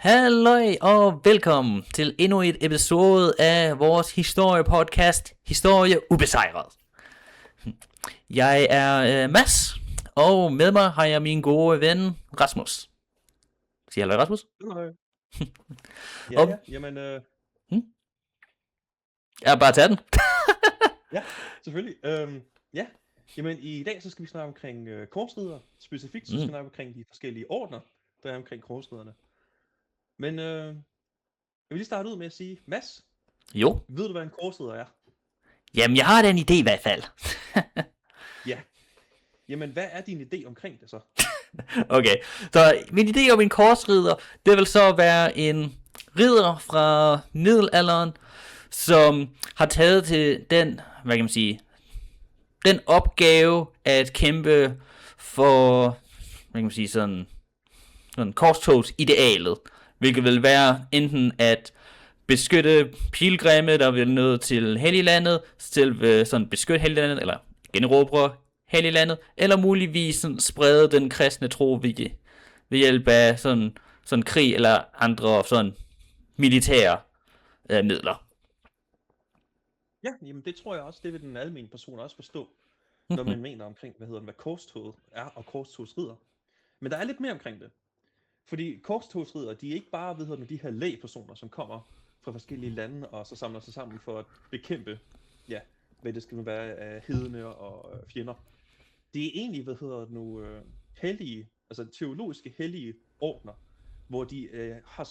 Halløj og velkommen til endnu et episode af vores historiepodcast, Historie Ubesejret. Jeg er Mads, og med mig har jeg min gode ven Rasmus. Sig halløj, Rasmus. Halløj. Og- Jamen, Jeg bare tage den. ja, selvfølgelig. Jamen, i dag så skal vi snakke omkring korsridder. Specifikt så skal vi snakke omkring de forskellige ordner, der er omkring korsridderne. Men jeg vil lige starte ud med at sige, Mads, Jo, ved du hvad en korsridder er? jamen jeg har da en idé i hvert fald. Ja. Jamen, hvad er din idé omkring det så? Okay, så min idé om en korsridder, det vil så være en ridder fra middelalderen, som har taget til den, hvad kan man sige, den opgave at kæmpe for, hvad kan man sige, sådan korstogsidealet, hvilket vil være enten at beskytte pilgrimme, der vil nå til Helliglandet, til sådan beskytte Helliglandet, eller generobre Helliglandet, eller muligvis sådan sprede den kristne tro ved hjælp af sådan krig eller andre sådan militære midler. Ja, jamen det tror jeg også, det vil den almindelige person også forstå, når man mener omkring, hvad korstoget er og korstogsridder. Men der er lidt mere omkring det. Fordi korstogsridder, de er ikke bare, de her lægpersoner, som kommer fra forskellige lande og så samler sig sammen for at bekæmpe, ja, hvad det skal nu være af hedene og fjender. Det er egentlig, hellige, altså teologiske hellige ordner, hvor de har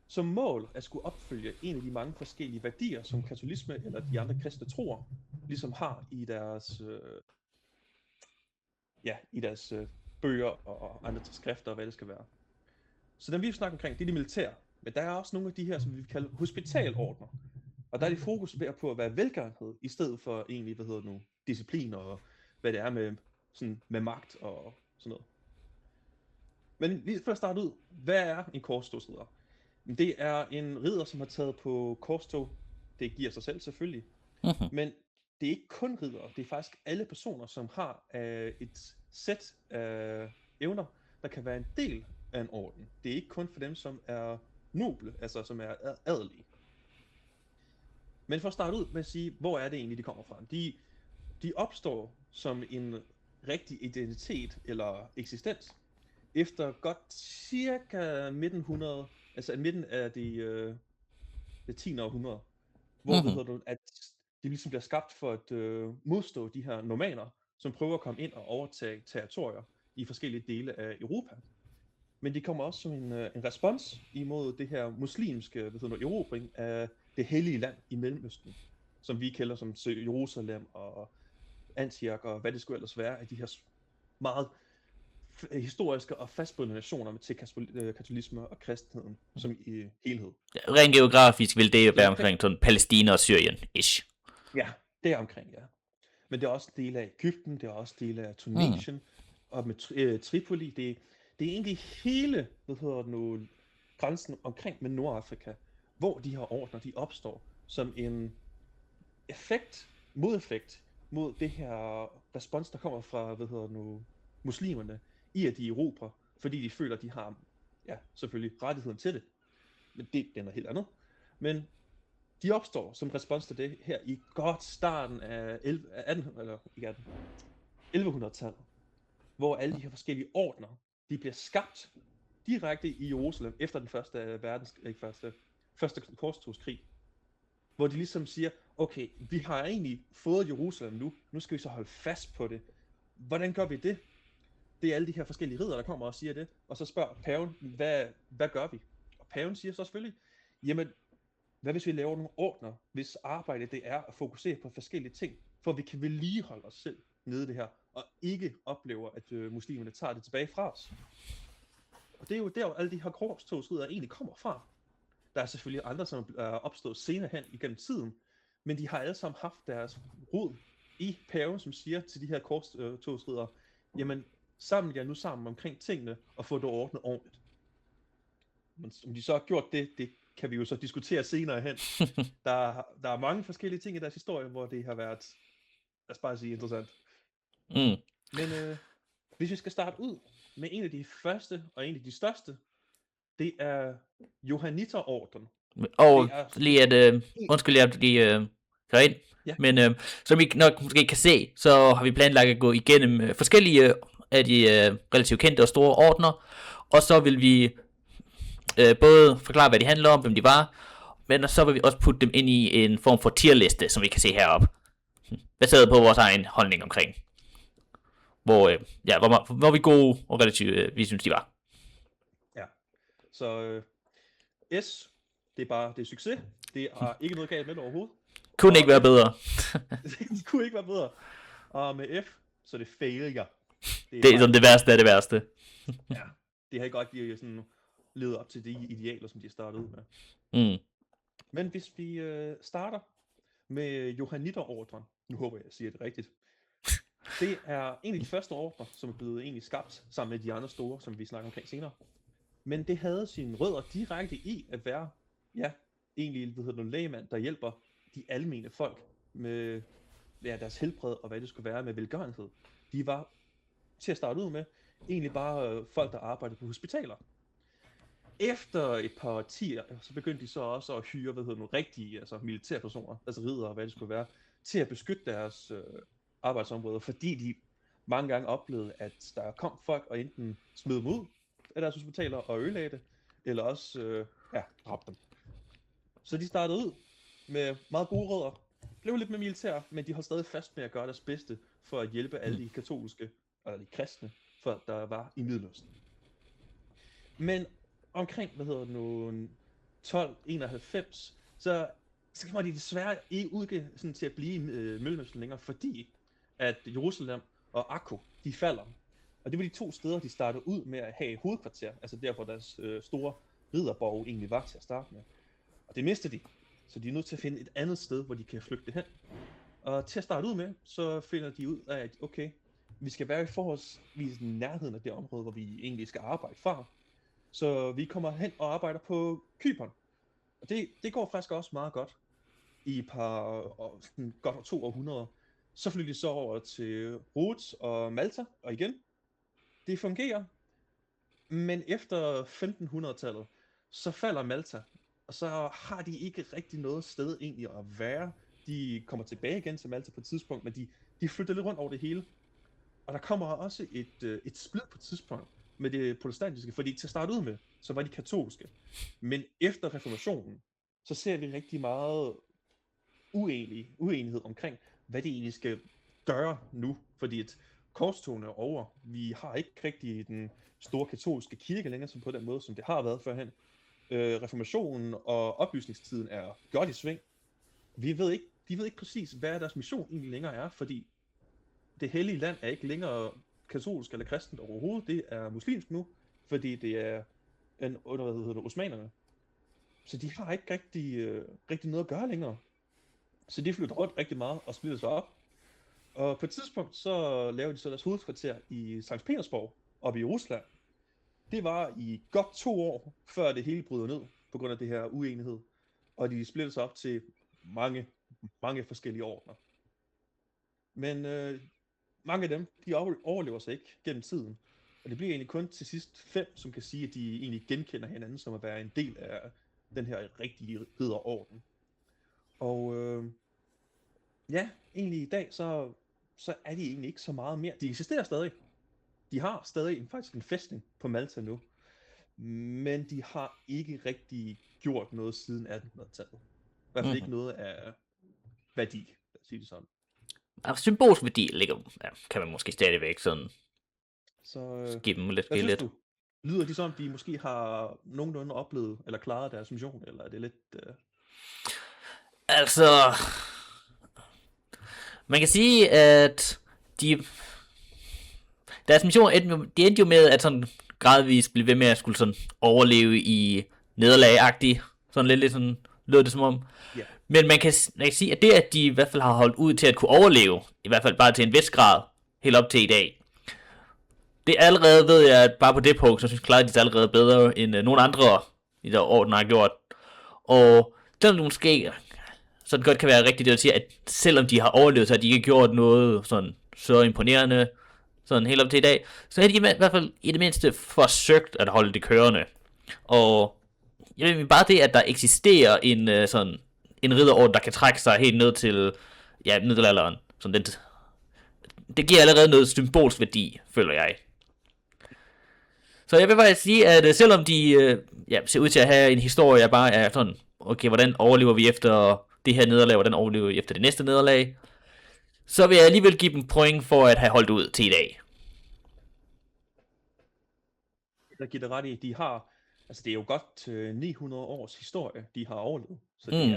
som mål at skulle opfylde en af de mange forskellige værdier, som katolisme eller de andre kristne troer ligesom har i deres bøger og andre skrifter og hvad det skal være. Så dem vi snakker omkring, det er de militære. Men der er også nogle af de her, som vi vil kalde hospitalordner. Og der er de fokus på at være velgørenhed, i stedet for egentlig, disciplin og hvad det er med magt og sådan noget. Men lige for at starte ud, hvad er en korstogsridder? Det er en ridder, som har taget på korstog. Det giver sig selv selvfølgelig. Men det er ikke kun riddere, det er faktisk alle personer, som har et sæt af evner, der kan være en del af en orden. Det er ikke kun for dem, som er noble, altså som er adelige. Men for at starte ud med at sige, hvor er det egentlig, de kommer fra? De opstår som en rigtig identitet eller eksistens efter godt cirka 1900, altså midten af det 10. århundrede, hvor at de ligesom bliver skabt for at modstå de her normaner, som prøver at komme ind og overtage territorier i forskellige dele af Europa. Men de kommer også som en respons imod det her muslimske erobring af det hellige land i Mellemøsten, som vi kalder som Jerusalem og Antioch og hvad det skulle ellers være af de her meget historiske og fastbundne nationer til katolisme og kristenheden som i helhed. Rent geografisk vil det jo være omkring sådan Palæstina og Syrien-ish. Ja, det er omkring, ja. Men det er også dele af Egypten, det er også dele af Tunesien, og med Tripoli. Det er egentlig hele, grænsen omkring med Nordafrika, hvor de her ordner, de opstår som en modeffekt mod det her respons, der kommer fra, muslimerne, i at de erobrer, fordi de føler, at de har, ja, selvfølgelig rettigheden til det. Men det er noget helt andet. Men de opstår som respons til det her i godt starten af 1100-tallet, hvor alle de her forskellige ordner, de bliver skabt direkte i Jerusalem efter den første korstogskrig, hvor de ligesom siger, okay, vi har egentlig fået Jerusalem nu skal vi så holde fast på det. Hvordan gør vi det? Det er alle de her forskellige riddere, der kommer og siger det, og så spørger paven, hvad gør vi? Og paven siger så selvfølgelig, jamen, hvad hvis vi laver nogle ordner, hvis arbejde det er at fokusere på forskellige ting, for at vi kan vedligeholde os selv nede i det her, og ikke oplever, at muslimerne tager det tilbage fra os. Og det er jo der, alle de her korstogsriddere egentlig kommer fra. Der er selvfølgelig andre, som er opstået senere hen igennem tiden, men de har alle sammen haft deres rod i paven, som siger til de her korstogsriddere, jamen, samle jer nu sammen omkring tingene, og få det ordnet ordentligt. Men om de så har gjort det kan vi jo så diskutere senere hen. Der er mange forskellige ting i deres historie, hvor det har været, lad os bare sige, interessant. Men hvis vi skal starte ud med en af de første og en af de største, Det er Johanniterordren. Og Det er lige at, undskyld, jeg lige kører ind, Ja. men som I nok måske kan se, så har vi planlagt at gå igennem forskellige af de relativt kendte og store ordner, og så vil vi både forklare, hvad de handler om, hvem de var, men så vil vi også putte dem ind i en form for tierliste, som vi kan se heroppe, baseret på vores egen holdning omkring, hvor vi gode og relativt, vi synes, de var. Ja. Så S, det er succes. Det er ikke noget galt med det overhovedet. Kunne ikke være bedre. Det kunne ikke være bedre. Og med F, så er det failure. Det er sådan det værste af det værste. Ja, det har ikke rigtig sådan levet op til de idealer, som de startede ud med. Mm. Men hvis vi starter med Johanniterordren, nu håber jeg siger det rigtigt, det er en af de første ordner, som er blevet egentlig skabt sammen med de andre store, som vi snakker omkring senere. Men det havde sine rødder direkte i at være, egentlig nogle lægemand, der hjælper de almene folk med deres helbred og hvad det skulle være med velgørenhed. De var til at starte ud med egentlig bare folk, der arbejdede på hospitaler. Efter et par årtier, så begyndte de så også at hyre nogle rigtige militærpersoner, altså riddere og hvad det skulle være, til at beskytte deres arbejdsområder, fordi de mange gange oplevede, at der kom folk og enten smed dem ud af deres hospitaler og ødelagde det, eller også dræbte dem. Så de startede ud med meget gode rødder, blev lidt med militær, men de holdt stadig fast med at gøre deres bedste for at hjælpe alle de katolske, eller de kristne, folk der var i Middeløsten. Men omkring, 1291, så kommer de desværre ikke ud sådan, til at blive i Mellemøsten længere, fordi at Jerusalem og Akko, de falder. Og det var de to steder, de startede ud med at have hovedkvarter, altså der, hvor deres store ridderborg egentlig var til at starte med. Og det mistede de, så de er nødt til at finde et andet sted, hvor de kan flygte hen. Og til at starte ud med, så finder de ud af, at okay, vi skal være i forholdsvis nærheden af det område, hvor vi egentlig skal arbejde fra. Så vi kommer hen og arbejder på Cypern. Og det går faktisk også meget godt. I et par godt 2 århundreder. Så flytter de så over til Rhodes og Malta, og igen, det fungerer. Men efter 1500-tallet, så falder Malta, og så har de ikke rigtig noget sted egentlig at være. De kommer tilbage igen til Malta på et tidspunkt, men de flytter lidt rundt over det hele. Og der kommer også et splid på et tidspunkt med det protestantiske, fordi til at starte ud med, så var de katolske. Men efter reformationen, så ser vi rigtig meget uenighed omkring, hvad det egentlig skal gøre nu, fordi et korstogene er over. Vi har ikke rigtig den store katolske kirke længere som på den måde, som det har været førhen. Reformationen og oplysningstiden er godt i sving. De ved ikke præcis, hvad deres mission egentlig længere er, fordi det hellige land er ikke længere katolsk eller kristent overhovedet. Det er muslimsk nu, fordi det er under osmanerne. Så de har ikke rigtig noget at gøre længere. Så de flytter rundt rigtig meget og splitter sig op. Og på et tidspunkt, så laver de så deres hovedkvarter i Sankt Petersborg, oppe i Rusland. Det var i godt 2 år, før det hele bryder ned, på grund af det her uenighed. Og de splitter sig op til mange forskellige ordner. Men mange af dem, de overlever sig ikke gennem tiden. Og det bliver egentlig kun til sidst 5, som kan sige, at de egentlig genkender hinanden, som at være en del af den her rigtige ridderorden. Og egentlig i dag, så er de egentlig ikke så meget mere. De eksisterer stadig. De har stadig faktisk en fæstning på Malta nu. Men de har ikke rigtig gjort noget siden 1800-tallet. I hvert fald ikke noget af værdi, lad os sige det sådan. Altså, symbolsk værdi ligger, kan man måske stadigvæk sådan give dem lidt. Hvad synes du? Lyder de som, de måske har nogenlunde oplevet eller klaret deres mission, eller er det lidt... Altså, man kan sige, at deres mission endte jo med at sådan gradvist blive ved med at skulle sådan overleve i nederlag-agtigt. Sådan lidt sådan lød det som om. Yeah. Men man kan sige, at det, at de i hvert fald har holdt ud til at kunne overleve, i hvert fald bare til en vis grad, helt op til i dag. Det allerede, ved jeg, at bare på det punkt, så synes jeg, klarer de sig allerede bedre, end nogle andre i der orden har gjort. Og selvom det måske sådan godt kan være rigtigt det at sige, at selvom de har overlevet, så har de ikke gjort noget sådan så imponerende, sådan helt op til i dag, så har de i hvert fald i det mindste forsøgt at holde det kørende. Og jeg ved, bare det, at der eksisterer en sådan en ridderorden, der kan trække sig helt ned til middelalderen, sådan det giver allerede noget symbolsk værdi, føler jeg. Så jeg vil faktisk sige, at selvom de ser ud til at have en historie, jeg bare er sådan, okay, hvordan overlever vi efter det her nederlag, hvordan overlever vi efter det næste nederlag, så vil jeg alligevel give dem point for at have holdt ud til i dag. Der giver det ret i, de har, altså det er jo godt 900 års historie, de har overlevet, så det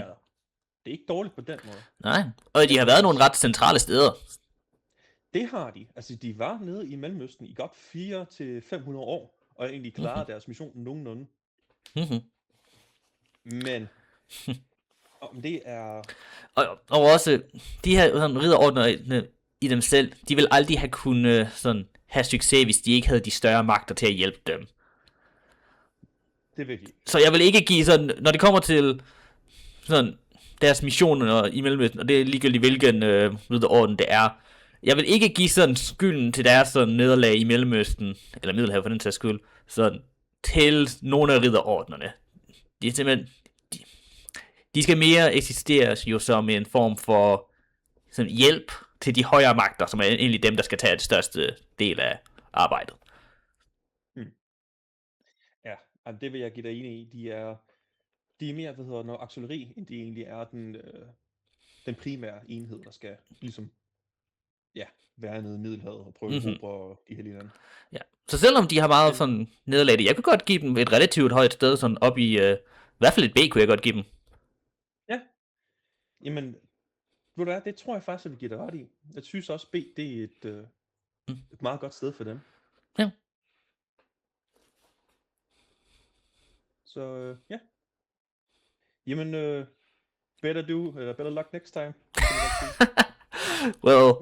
er ikke dårligt på den måde. Nej, og de har været nogle ret centrale steder. Det har de. Altså, de var nede i Mellemøsten i godt 400-500 år, og egentlig klarede deres mission nogenlunde. Men, om det er... Og også, de her sådan, ridderordner i dem selv, de vil aldrig have kunnet sådan, have succes, hvis de ikke havde de større magter til at hjælpe dem. Det vil de. Så jeg vil ikke give sådan, når det kommer til sådan, deres missioner i Mellemøsten, og det er ligegyldigt hvilken ridderorden det er, jeg vil ikke give sådan skylden til deres sådan nederlag i Mellemøsten, eller Middelhavet for den sags skyld, sådan til nogle af ridderordnerne. De er simpelthen, de skal mere eksistere jo som en form for sådan hjælp til de højere magter, som er egentlig dem, der skal tage det største del af arbejdet. Ja, det vil jeg give dig enig i. De er mere, noget artilleri, end de egentlig er den primære enhed, der skal ligesom være nede i Middelhavet og prøve at erobre de hellige lande. Ja. Så selvom de har meget sådan nederlag, jeg kunne godt give dem et relativt højt sted, sådan op i hvert fald et B kunne jeg godt give dem. Ja, jamen, ved du hvad, det tror jeg faktisk, at vi giver det ret i. Jeg synes også, B, det er et meget godt sted for dem. Ja. Så ja. Jamen, better luck next time. Well,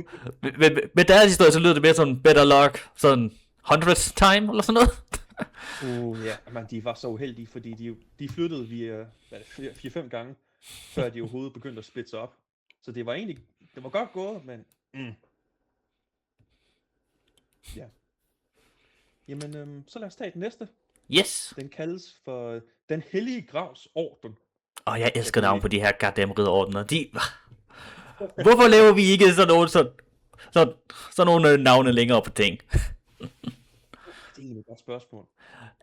med deres historie, så lyder det mere sådan better luck, sådan 100th time, eller sådan noget. Ja, men de var så uheldige, fordi de flyttede via 4-5 gange, før de overhovedet begyndte at splitte sig op. Så det var godt gået, men... Ja. Jamen, så lad os tage den næste. Yes. Den kaldes for Den Hellige Gravs Orden. Jeg elsker navn på de her goddamn ridderordner. Hvorfor laver vi ikke sådan nogle navne længere på ting? Det er egentlig et godt spørgsmål.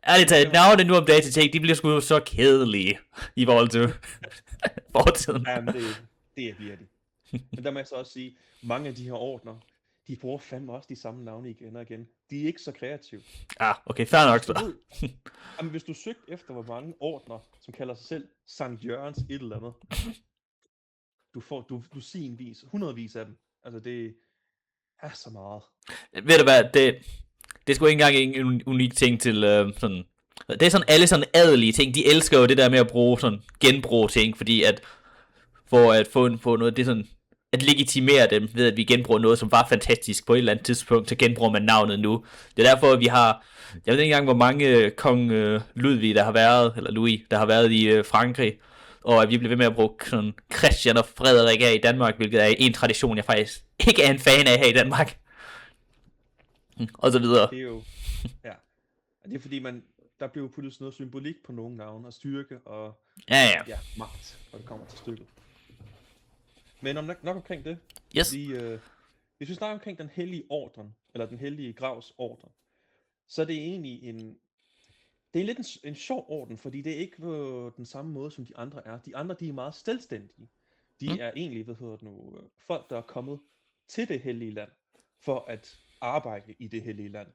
Ærligt talt, navne nu om dagen til ting, de bliver sgu så kedelige i forhold til fortiden. Jamen, det bliver de. Men der må jeg så også sige, mange af de her ordner, de bruger fandme også de samme navne igen og igen. De er ikke så kreative. Okay, fair nok så. Jamen, hvis du søgte efter, hvor mange ordner, som kalder sig selv Sankt Jørgens et eller andet, du ser en vis, hundredvis af dem. Altså, det er så meget. Ved du hvad, det er sgu ikke engang en unik ting til sådan... Det er sådan alle sådan adelige ting, de elsker jo det der med at bruge sådan genbruge ting, fordi at for at få noget, det er sådan at legitimere dem ved at vi genbruger noget, som var fantastisk på et eller andet tidspunkt, så genbruger man navnet nu. Det er derfor, at vi har, jeg ved ikke engang, hvor mange kong Ludvig, der har været, eller Louis, der har været i Frankrig, og at vi bliver ved med at bruge sådan Christian og Frederik af i Danmark, hvilket er en tradition, jeg faktisk ikke er en fan af her i Danmark. Og så videre. Det er jo, ja. Det er fordi, der bliver jo puttet sådan noget symbolik på nogle navne, og styrke og magt, når det kommer til stykket. Men nok omkring det. Yes. Hvis vi snakker omkring den hellige ordren, eller den hellige gravs ordren, så er det egentlig det er lidt en sjov orden, fordi det er ikke på den samme måde, som de andre er. De andre, de er meget selvstændige. De er egentlig, folk, der er kommet til det hellige land, for at arbejde i det hellige land.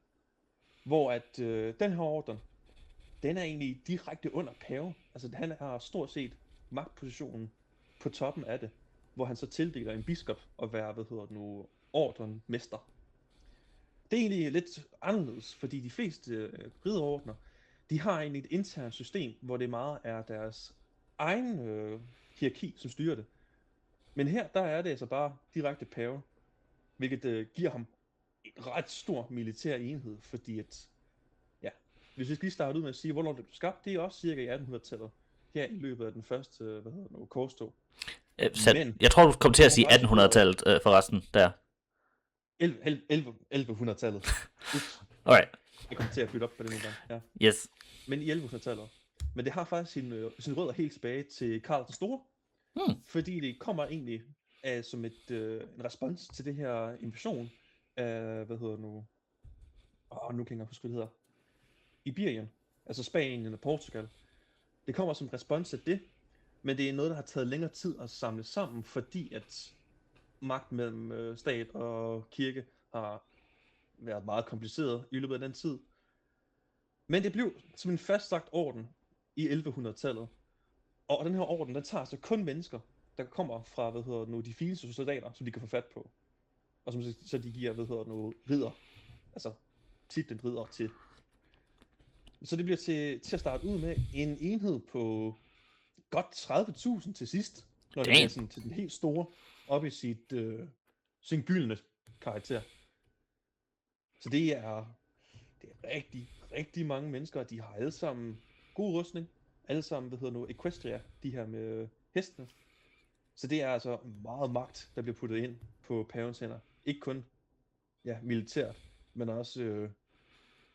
Hvor at den her orden, den er egentlig direkte under paven. Altså han har stort set magtpositionen på toppen af det, hvor han så tildeler en biskop at være, ordenmester. Det er egentlig lidt anderledes, fordi de fleste ridderordner, de har egentlig et internt system, hvor det meget er deres egen hierarki, som styrer det. Men her, der er det altså bare direkte paven, hvilket giver ham en ret stor militær enhed, fordi at, hvis vi skal lige starte ud med at sige, hvornår det blev skabt, det er også cirka i 1800-tallet, her i løbet af den første, korstog. Jeg tror, du kom til at sige 1800-tallet forresten, der. 1100-tallet. Alright. Jeg kommer til at bytte op på det nogle gange. Ja. Yes. Men i 1100-tallet. Men det har faktisk sin rødder helt tilbage til Karl den Store. Fordi det kommer egentlig som en respons til det her invasion af, nu kan jeg ikke huske, hvad det hedder. Iberien, altså Spanien og Portugal. Det kommer som respons til det, men det er noget, der har taget længere tid at samle sammen, fordi at magt mellem stat og kirke har været meget kompliceret i løbet af den tid. Men det blev som en fastlagt orden i 1100-tallet. Og den her orden, den tager så kun mennesker, der kommer fra, de fineste soldater, som de kan få fat på. Og som så de giver, ridder. Altså titlen ridder til. Så det bliver til at starte ud med en enhed på godt 30.000 til sidst. Når det bliver sådan til den helt store, op i sin gyldne karakter. Så det er rigtig, rigtig mange mennesker, de har alle sammen god rustning. Alle sammen, equestria, de her med hestene. Så det er altså meget magt, der bliver puttet ind på pavens hænder. Ikke kun militært, men også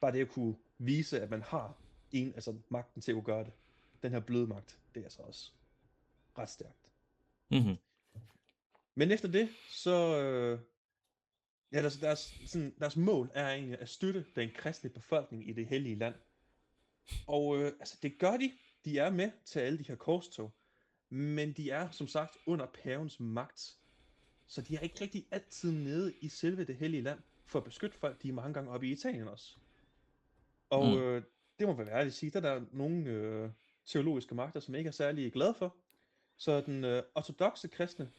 bare det at kunne vise, at man har magten til at gøre det. Den her bløde magt, det er altså også ret stærkt. Mm-hmm. Men efter det, så deres mål er egentlig at støtte den kristne befolkning i det hellige land. Og det gør de. De er med til alle de her korstog. Men de er som sagt under pavens magt. Så de er ikke rigtig altid nede i selve det hellige land for at beskytte folk. De er mange gange oppe i Italien også. Og det må være ærligt at sige, der er nogle teologiske magter, som ikke er særlig glade for. Så den ortodokse kristne,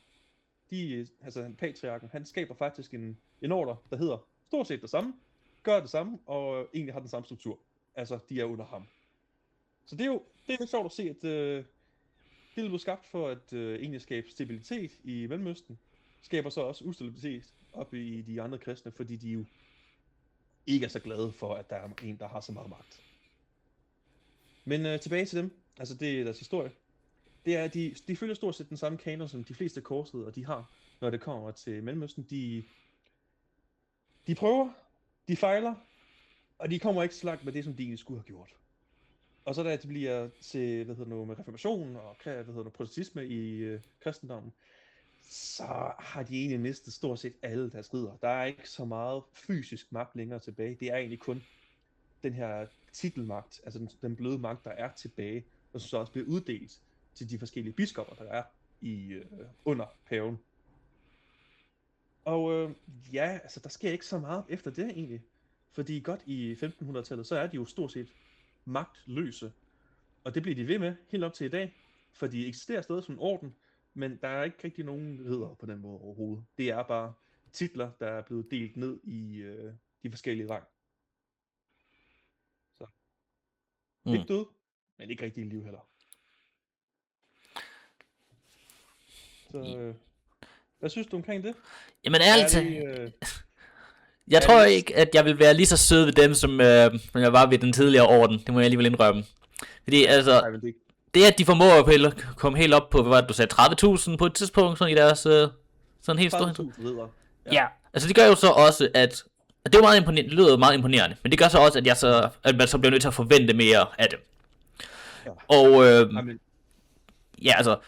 patriarken, han skaber faktisk en ordre, der hedder stort set det samme, gør det samme, og egentlig har den samme struktur. Altså, de er under ham. Så det er lidt sjovt at se, at det blev skabt for at egentlig skabe stabilitet i Mellemøsten, skaber så også ustabilitet op i de andre kristne, fordi de jo ikke er så glade for, at der er en, der har så meget magt. Men tilbage til dem, altså det er deres historie. Det er, de følger stort set den samme kanon, som de fleste korsridere de har, når det kommer til Mellemøsten. De prøver, de fejler, og de kommer ikke så langt med det, som de egentlig skulle have gjort. Og så da det bliver til, med reformationen og protestantisme i kristendommen, så har de egentlig mistet stort set alle deres ridder. Der er ikke så meget fysisk magt længere tilbage. Det er egentlig kun den her titelmagt, altså den bløde magt, der er tilbage, og som så også bliver uddelt til de forskellige biskopper, der er under paven. Og der sker ikke så meget efter det egentlig. Fordi godt i 1500-tallet, så er de jo stort set magtløse. Og det bliver de ved med helt op til i dag. For de eksisterer stadig som en orden, men der er ikke rigtig nogen ridder på den måde overhovedet. Det er bare titler, der er blevet delt ned i de forskellige rang. Så. Ikke død, men ikke rigtig i liv heller. Så hvad synes du omkring det? Jamen ærligt jeg tror ikke, at jeg vil være lige så sød ved dem, som jeg var ved den tidligere orden. Det må jeg alligevel indrømme. Fordi altså, det at de formår at komme helt op på, hvad var det, du sagde, 30.000 på et tidspunkt, sådan i deres sådan helt store. 30.000 ridder. Ja, altså det gør jo så også, at det er jo meget imponerende, det lyder meget imponerende, men det gør så også, at man så bliver nødt til at forvente mere af det. Ja. Og ja, altså,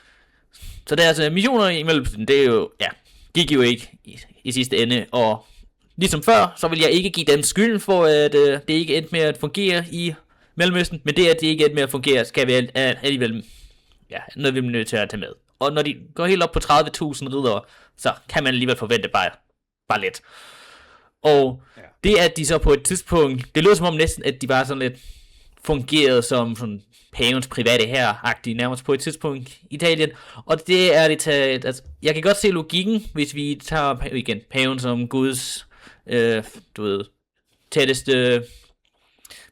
så det er altså missioner imellem, det er jo, gik jo ikke i sidste ende, og ligesom før, så vil jeg ikke give dem skylden for, at det ikke endte med at fungere i Mellemøsten, men det, at det ikke endte med at fungere, skal vi alligevel, noget vi er nødt til at tage med. Og når de går helt op på 30.000 riddere, så kan man alligevel forvente bare lidt. Og det, at de så på et tidspunkt, det lyder som om næsten, at de bare sådan lidt fungerede som sådan pavens private hær-agtige nærmest på et tidspunkt i Italien. Og det er det taget, altså, jeg kan godt se logikken, hvis vi tager igen paven som Guds, tætteste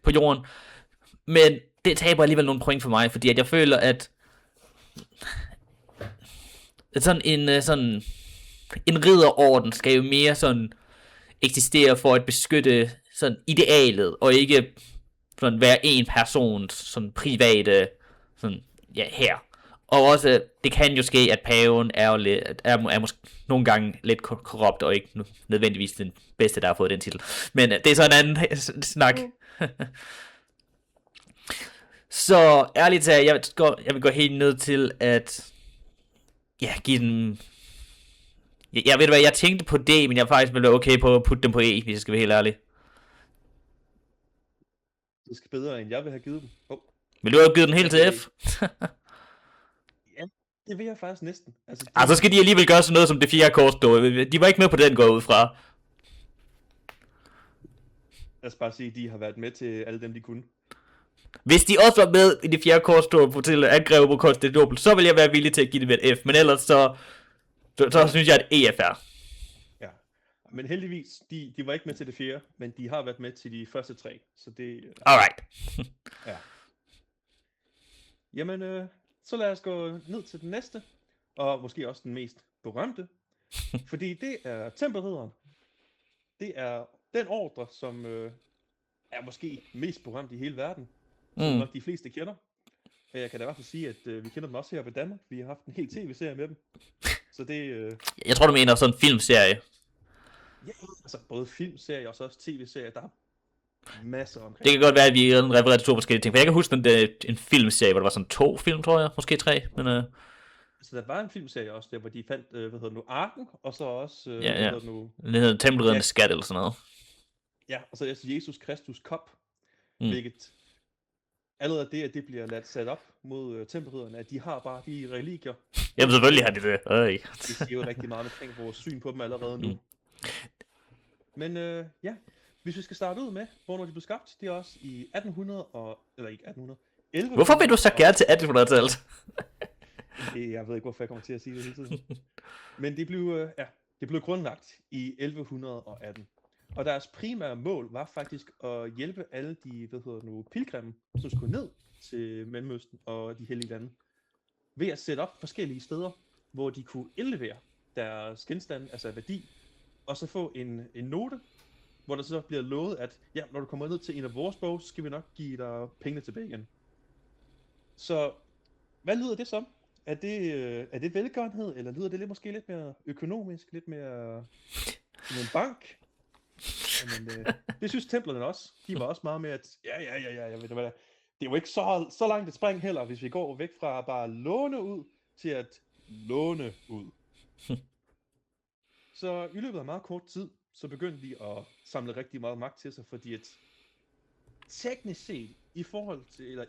på jorden. Men det taber alligevel nogle point for mig, fordi at jeg føler, at sådan en ridderorden skal jo mere sådan eksistere for at beskytte sådan idealet, og ikke sådan være en persons sådan private sådan, her. Og også, det kan jo ske, at paven er jo er måske nogle gange lidt korrupt, og ikke nødvendigvis den bedste, der har fået den titel. Men det er så en anden snak. Så ærligt talt, jeg vil gå helt ned til at give den... Jeg ved hvad, jeg tænkte på D, men jeg faktisk ville være okay på at putte dem på E, hvis jeg skal være helt ærlig. Det skal bedre, end jeg vil have givet dem. Vil du have givet den helt til F? Ja, det vil jeg faktisk næsten. Altså, så skal de alligevel gøre sådan noget som det 4. korstog. De var ikke med på den, går ud fra. Lad os bare sige, at de har været med til alle dem, de kunne. Hvis de også var med i det 4. korstog til angrebet på Konstantinopel, så vil jeg være villig til at give det et F. Men ellers så synes jeg, at EF er. Ja, men heldigvis, de var ikke med til det 4., men de har været med til de første 3. Så det... Alright. Ja. Jamen, så lad os gå ned til den næste, og måske også den mest berømte. Fordi det er Tempelridderen. Det er den ordre, som er måske mest berømt i hele verden. Som nok de fleste kender. Jeg kan da i hvert fald sige, at vi kender dem også her på Danmark. Vi har haft en hel tv-serie med dem. Så det... Jeg tror, du mener sådan en filmserie. Ja, altså både filmserie og så også tv-serie. Der er masser omkring. Det kan godt være, at vi refererer til 2 forskellige ting. For jeg kan huske en filmserie, hvor der var sådan 2 film, tror jeg. Måske 3. Men, Så der var en filmserie også, der hvor de fandt, Arken, og så også, det hedder Tempelriddernes Skat eller sådan noget. Ja, og så Jesus Kristus Kop, hvilket allerede det, at det bliver sat op mod Tempelridderne, at de har bare de religier. Jamen selvfølgelig har de det. Det siger jo rigtig meget omkring vores syn på dem allerede nu. Men hvis vi skal starte ud med, hvornår de blev skabt, det er også i 1800 eller ikke 1800, 1100. Hvorfor vil du så gerne til 1800-tallet? Jeg ved ikke, hvorfor jeg kommer til at sige det hele tiden. Men det blev grundlagt i 1118. Og deres primære mål var faktisk at hjælpe alle de, pilgrimme, som skulle ned til Mellemøsten og de hellige lande, ved at sætte op forskellige steder, hvor de kunne indlevere deres genstande, altså værdi, og så få en note, hvor der så bliver lovet, at når du kommer ned til en af vores borge, så skal vi nok give dig pengene tilbage igen. Så hvad lyder det som? Er det velgørenhed, eller lyder det måske lidt mere økonomisk, lidt mere som en bank? Men det synes templerne også. De var også meget med, at jeg ved hvad. Det er jo ikke så langt et spring heller, hvis vi går væk fra bare låne ud, til at låne ud. Så i løbet af meget kort tid, så begyndte de at samle rigtig meget magt til sig, fordi at teknisk set,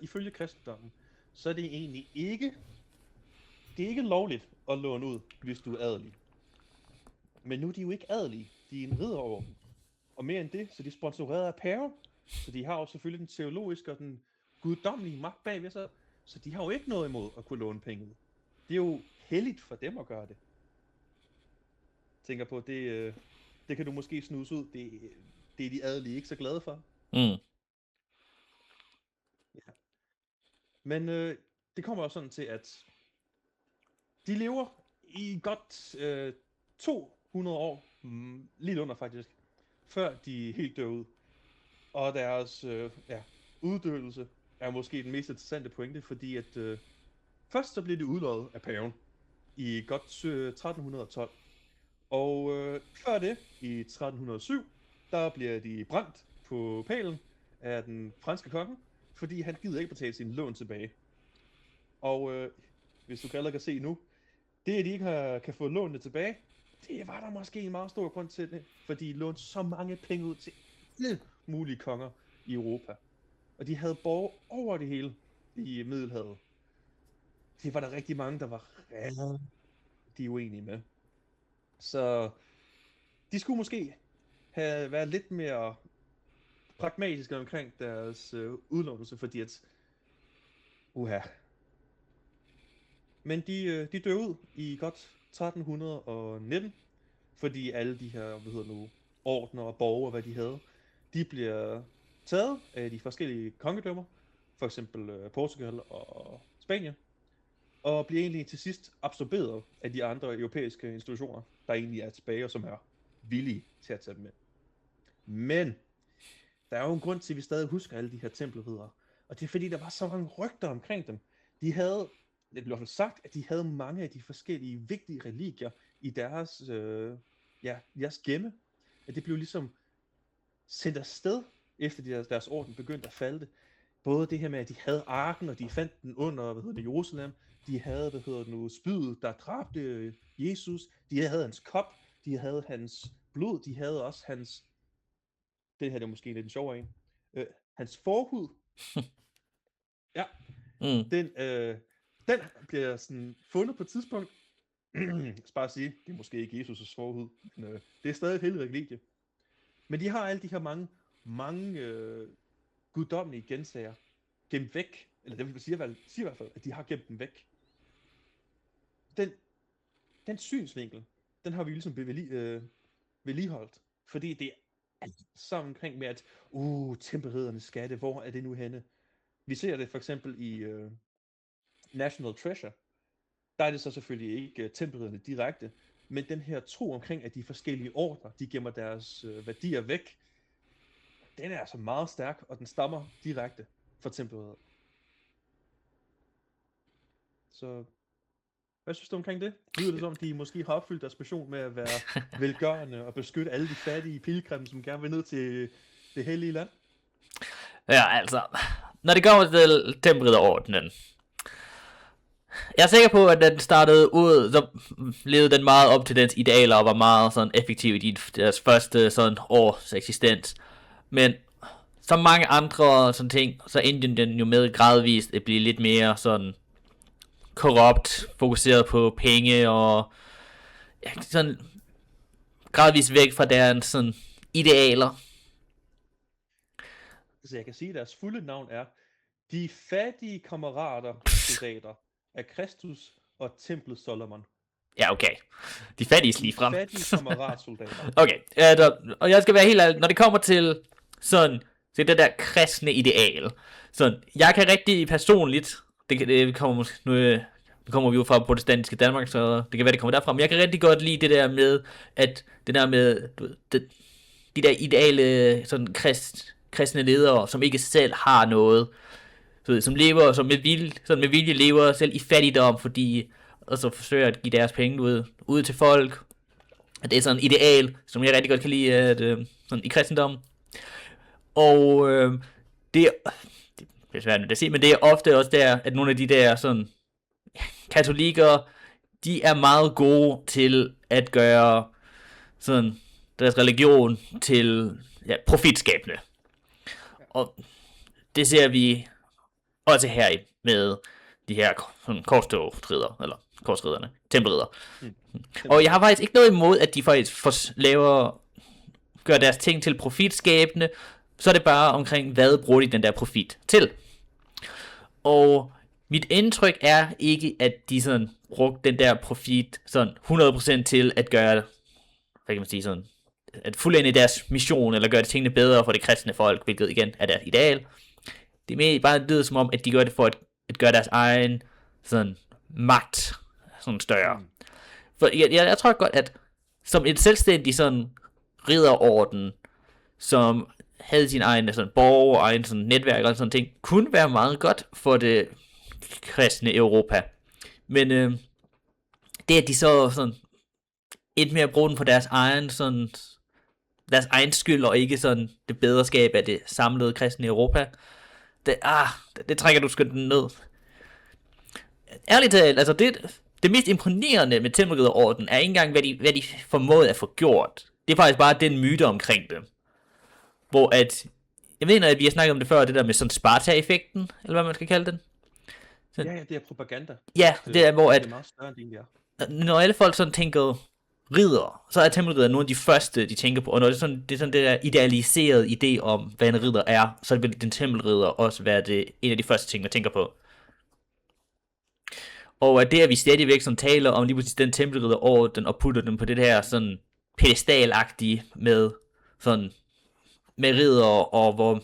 ifølge kristendommen, så er det egentlig ikke lovligt at låne ud, hvis du er adelig. Men nu er de jo ikke adelige, de er en ridderorden. Og mere end det, så de er sponsoreret af paven, så de har jo selvfølgelig den teologiske og den guddommelige magt bagved sig, så de har jo ikke noget imod at kunne låne penge ud. Det er jo helligt for dem at gøre det. Jeg tænker på, det kan du måske snuse ud, det er de adelige ikke så glade for. Ja. Men det kommer jo sådan til, at de lever i godt 200 år, lidt under faktisk, før de helt dør ud. Og deres uddødelse er måske den mest interessante pointe, fordi at først så blev det udløjet af paven i godt 1312. Og før det, i 1307, der bliver de brændt på pælen af den franske konge, fordi han gider ikke betale sin lån tilbage. Og hvis du kan se nu, det at de ikke kan få lånene tilbage, det var der måske en meget stor grund til det, fordi de lånte så mange penge ud til alle mulige konger i Europa. Og de havde borge over det hele i Middelhavet. Det var der rigtig mange, der var de uenige med. Så de skulle måske have været lidt mere pragmatiske omkring deres udlånelse, fordi at Men de dør ud i godt 1319, fordi alle de her, ordner og borgere, hvad de havde, de bliver taget af de forskellige kongedømmer, for eksempel Portugal og Spanien, og bliver egentlig til sidst absorberet af de andre europæiske institutioner, der egentlig er tilbage og som er villige til at tage dem med. Men der er jo en grund til, at vi stadig husker alle de her tempelriddere, og det er fordi, der var så mange rygter omkring dem. De havde det blev i hvert fald sagt, at de havde mange af de forskellige vigtige religier i deres, deres gemme. At det blev ligesom sendt afsted, efter deres orden begyndte at falde. Både det her med, at de havde arken, og de fandt den under, Jerusalem. De havde, spydet, der dræbte Jesus. De havde hans kop. De havde hans blod. De havde også hans, det her er måske lidt en sjov en, hans forhud. Ja, den bliver sådan fundet på et tidspunkt. Jeg skal bare sige, det er måske ikke Jesus' forhud, men det er stadig et helligt religie. Men de har alle de her mange guddommelige gensager gemt væk, eller det vil sige i hvert fald, at de har gemt dem væk. Den synsvinkel, den har vi ligesom vedligeholdt, fordi det er alt sammen omkring med, at tempelriddernes skatte, hvor er det nu henne? Vi ser det for eksempel i National Treasure. Der er det så selvfølgelig ikke tempelridderne direkte, men den her tro omkring, at de forskellige ordner, de gemmer deres værdier væk, den er altså meget stærk, og den stammer direkte fra tempelridder. Så hvad synes du omkring det? Lyder det som, de måske har opfyldt deres mission med at være velgørende og beskytte alle de fattige pilgrimme, som gerne vil ned til det hellige land? Ja, altså, når det kommer til tempelridderordenen, jeg er sikker på, at den startede ud, så levede den meget op til dens idealer og var meget sådan effektiv i deres første sådan års eksistens. Men som mange andre sådan ting, så endte den jo med gradvist at blive lidt mere sådan korrupt, fokuseret på penge og sådan gradvist væk fra deres sådan idealer. Så jeg kan sige, at deres fulde navn er De fattige kammerater soldater af Kristus og templet Solomon. Ja, okay. De fattige lige frem. De fattige kammeratsoldater. Okay, og jeg skal være helt ærlig, når det kommer til sådan, til det der kristne ideal, sådan, jeg kan rigtig personligt, det kommer nu kommer vi jo fra protestantiske Danmark, så det kan være, det kommer derfra, men jeg kan rigtig godt lide det der med, at det der med, de der ideale sådan kristne ledere, som ikke selv har noget, som lever, som med vilje lever selv i fattigdom, fordi, og så forsøger at give deres penge ud til folk. At det er sådan et ideal, som jeg rigtig godt kan lide sådan i kristendommen. Og det er svært at sige, men det er ofte også der, at nogle af de der sådan katolikker, de er meget gode til at gøre sådan deres religion til profitskabende. Og det ser vi også her med de her korstogsridder, eller korsridderne, tempelridder. Og jeg har faktisk ikke noget imod, at de faktisk gør deres ting til profitskabende, så er det bare omkring, hvad bruger de den der profit til. Og mit indtryk er ikke, at de sådan brugte den der profit sådan 100% til at gøre, hvad kan man sige, sådan, at fuldende deres mission, eller gøre tingene bedre for det kristne folk, hvilket igen er deres ideal. Det er mere bare lyder som om, at de gør det for at gøre deres egen sådan magt sådan større. For jeg tror godt, at som et selvstændig sådan ridderorden, som havde sin egen sådan borg og egen sådan netværk og sådan ting, kunne være meget godt for det kristne Europa. Men det at de så sådan endte med at bruge den for deres egen skyld og ikke sådan det bedreskab af det samlede kristne Europa, det trækker du sgu den ned. Ærligt talt, altså det mest imponerende med tempelridderordenen er ikke engang, hvad de formåede at få gjort. Det er faktisk bare den myte omkring det. Hvor at, jeg mener, at vi har snakket om det før, det der med sådan Sparta-effekten, eller hvad man skal kalde den. Sådan, ja, det er propaganda. Ja, det er hvor at, det er meget større end det, når alle folk sådan tænker ridder, så er tempelridder nogle af de første, de tænker på. Og når det er sådan det der idealiserede idé om, hvad en ridder er, så vil den tempelridder også være en af de første ting, man tænker på. Og at det, at vi stadigvæk sådan taler om lige præcis den tempelridderorden, og putter dem på det her sådan pedestalagtige med ridder, og hvor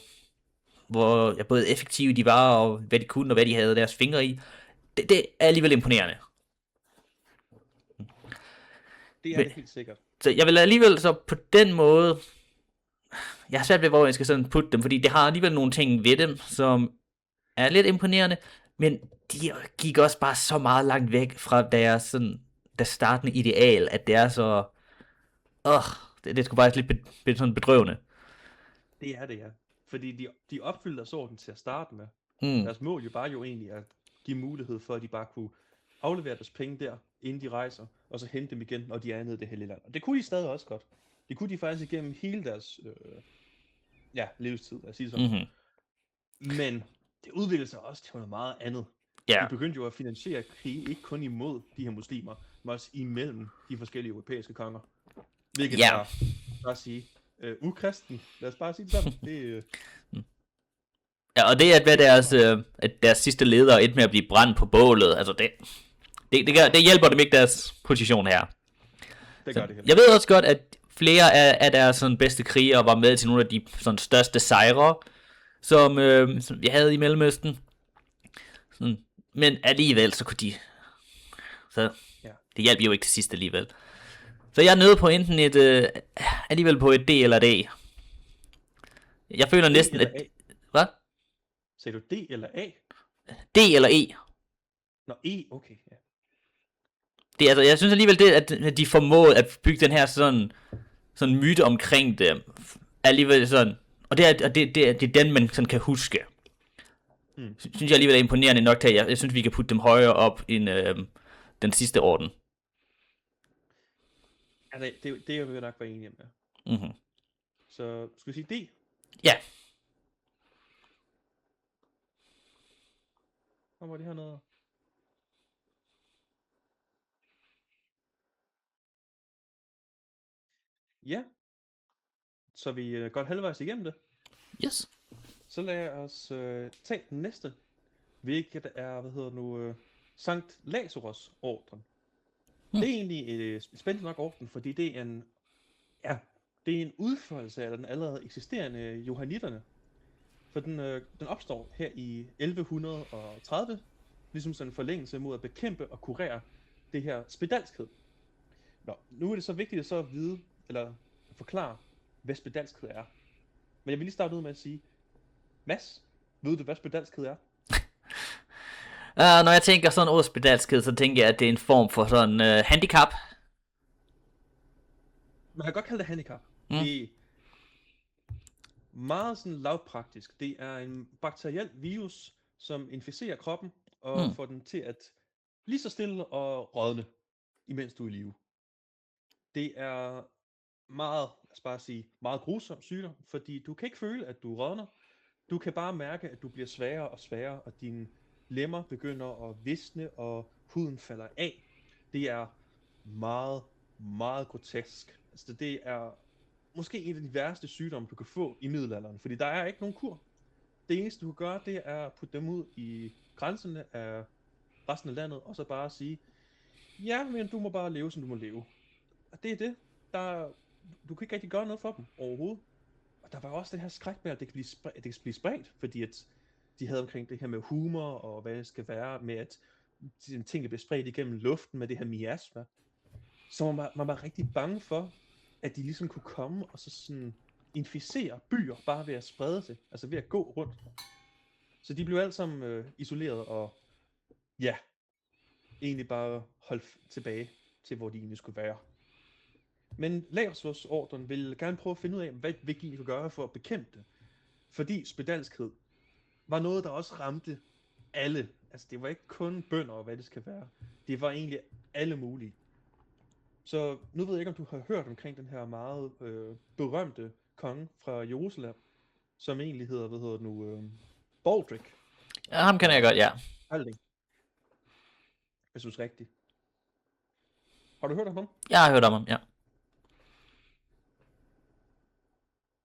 både effektive de var, og hvad de kunne, og hvad de havde deres fingre i. Det er alligevel imponerende. Det er det helt sikkert. Så jeg vil alligevel så på den måde, jeg har svært ved, hvor jeg skal sådan putte dem, fordi det har alligevel nogle ting ved dem, som er lidt imponerende, men de gik også bare så meget langt væk fra deres startende ideal, at det er så... Åh, det skulle faktisk lidt sådan bedrøvende. Det er det, ja. Fordi de opfyldte deres orden til at starte med. Mm. Deres mål jo bare jo egentlig at give mulighed for, at de bare kunne aflevere deres penge der, inden de rejser, og så hente dem igen, når de er nede i det hellige land. Og det kunne de stadig også godt. Det kunne de faktisk igennem hele deres livstid, lad os sige sådan. Mm-hmm. Men det udviklede sig også til noget meget andet. Ja. De begyndte jo at finansiere krige, ikke kun imod de her muslimer, men også imellem de forskellige europæiske konger. Hvilket Ja. er, lad os sige, ukristen. Lad os bare sige det sådan. Det, Ja, og det at deres sidste leder endte med at blive brændt på bålet, altså det hjælper dem ikke deres position her. det gør det heller. Jeg ved også godt, at flere af deres sådan, bedste krigere var med til nogle af de sådan, største sejre, som vi havde i Mellemøsten. Sådan. Men alligevel, så kunne de... Så det hjalp jo ikke til sidst alligevel. Så jeg er nede på enten alligevel på et D eller et E. Jeg føler næsten, at... Hvad? Sagde du D eller A? D eller E. Nå, E, okay, ja. Det, altså, jeg synes alligevel det, at de formåede at bygge den her sådan myte omkring det, alligevel sådan, og det er den, man sådan kan huske. Synes jeg alligevel er imponerende nok til, at jeg synes, vi kan putte dem højere op end den sidste orden. Ja, det er jo nok være enige med. Mm-hmm. Så skal vi sige D? Ja. Hvor var det her noget? Ja. Så vi er godt halvvejs igennem det. Yes. Så lad os tage den næste, hvilket er, Sankt Lazarus ordren. Det er egentlig et spændende nok orden, fordi det er en udførelse af den allerede eksisterende johanniterne. For den opstår her i 1130, ligesom sådan en forlængelse mod at bekæmpe og kurere det her spedalskhed. Nå, nu er det så vigtigt at så vide, eller forklare, hvad spedalskhed er. Men jeg vil lige starte ud med at sige, Mads, ved du, hvad spedalskhed er? Når jeg tænker sådan over spedalskhed, så tænker jeg, at det er en form for sådan handicap. Man kan godt kalde det handicap. Det er meget sådan lavpraktisk. Det er en bakteriel virus, som inficerer kroppen og får den til at lige så stille og rådne, imens du er i live. Det er meget, lad os bare sige, meget grusom sygdom, fordi du kan ikke føle, at du rådner. Du kan bare mærke, at du bliver sværere og sværere, og dine lemmer begynder at visne, og huden falder af. Det er meget, meget grotesk. Altså det er måske en af de værste sygdomme, du kan få i middelalderen, fordi der er ikke nogen kur. Det eneste, du kan gøre, det er at putte dem ud i grænserne af resten af landet, og så bare sige, ja, men du må bare leve, som du må leve. Og det er det. Du kan ikke rigtig gøre noget for dem overhovedet. Og der var også den her skræk med, at det kan blive spredt, fordi at de havde omkring det her med humor, og hvad det skal være, med at ting bliver spredt igennem luften med det her miasma. Så man var rigtig bange for, at de ligesom kunne komme og så sådan inficere byer, bare ved at sprede sig, altså ved at gå rundt. Så de blev alle sammen isoleret, og ja, egentlig bare holdt tilbage til, hvor de egentlig skulle være. Men Lazarus-ordren vil gerne prøve at finde ud af, hvad vi egentlig kunne gøre for at bekæmpe det. Fordi spedalskhed var noget, der også ramte alle. Altså det var ikke kun bønder og hvad det skal være. Det var egentlig alle mulige. Så nu ved jeg ikke, om du har hørt omkring den her meget berømte konge fra Jerusalem, som egentlig hedder, Baldric. Ja, ham kan jeg godt, ja. Aldrig. Jeg synes rigtigt. Har du hørt om ham? Jeg har hørt om ham, ja.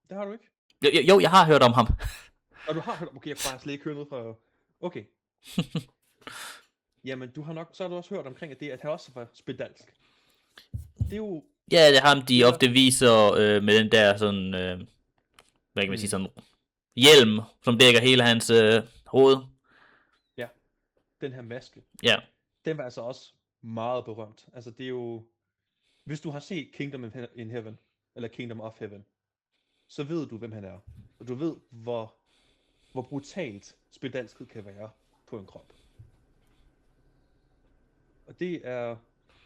Det har du ikke? Jo, jeg har hørt om ham. Og du har hørt om... Okay, jeg får slet ikke hørt noget fra... Okay. Jamen, så har du også hørt omkring, at han også var spedalsk. Det er jo... Ja, det er ham, de ofte viser med den der sådan... hvad kan man sige, sådan... hjelm, som dækker hele hans hoved. Ja, den her maske. Ja. Den var altså også meget berømt. Altså, det er jo... Hvis du har set Kingdom in Heaven, eller Kingdom of Heaven, så ved du, hvem han er. Og du ved, hvor brutalt spedalskhed kan være på en krop. Og det er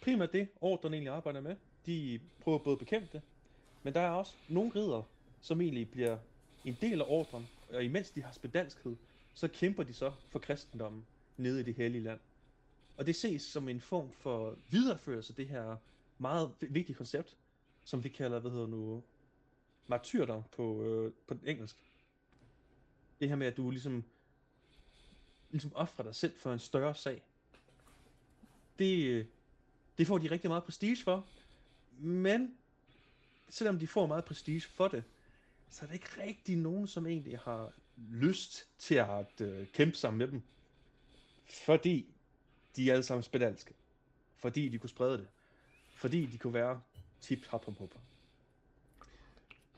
primært det, ordren egentlig arbejder med. De prøver både at bekæmpe det, men der er også nogle riddere, som egentlig bliver en del af ordren, og imens de har spedalskhed, så kæmper de så for kristendommen nede i det hellige land. Og det ses som en form for videreførelse af det her meget vigtige koncept, som vi kalder, martyrdom på engelsk. Det her med, at du ligesom offrer dig selv for en større sag. Det får de rigtig meget prestige for, men selvom de får meget prestige for det, så er der ikke rigtig nogen, som egentlig har lyst til at kæmpe sammen med dem. Fordi de er alle sammen spedalske. Fordi de kunne sprede det. Fordi de kunne være tip hop hop hop.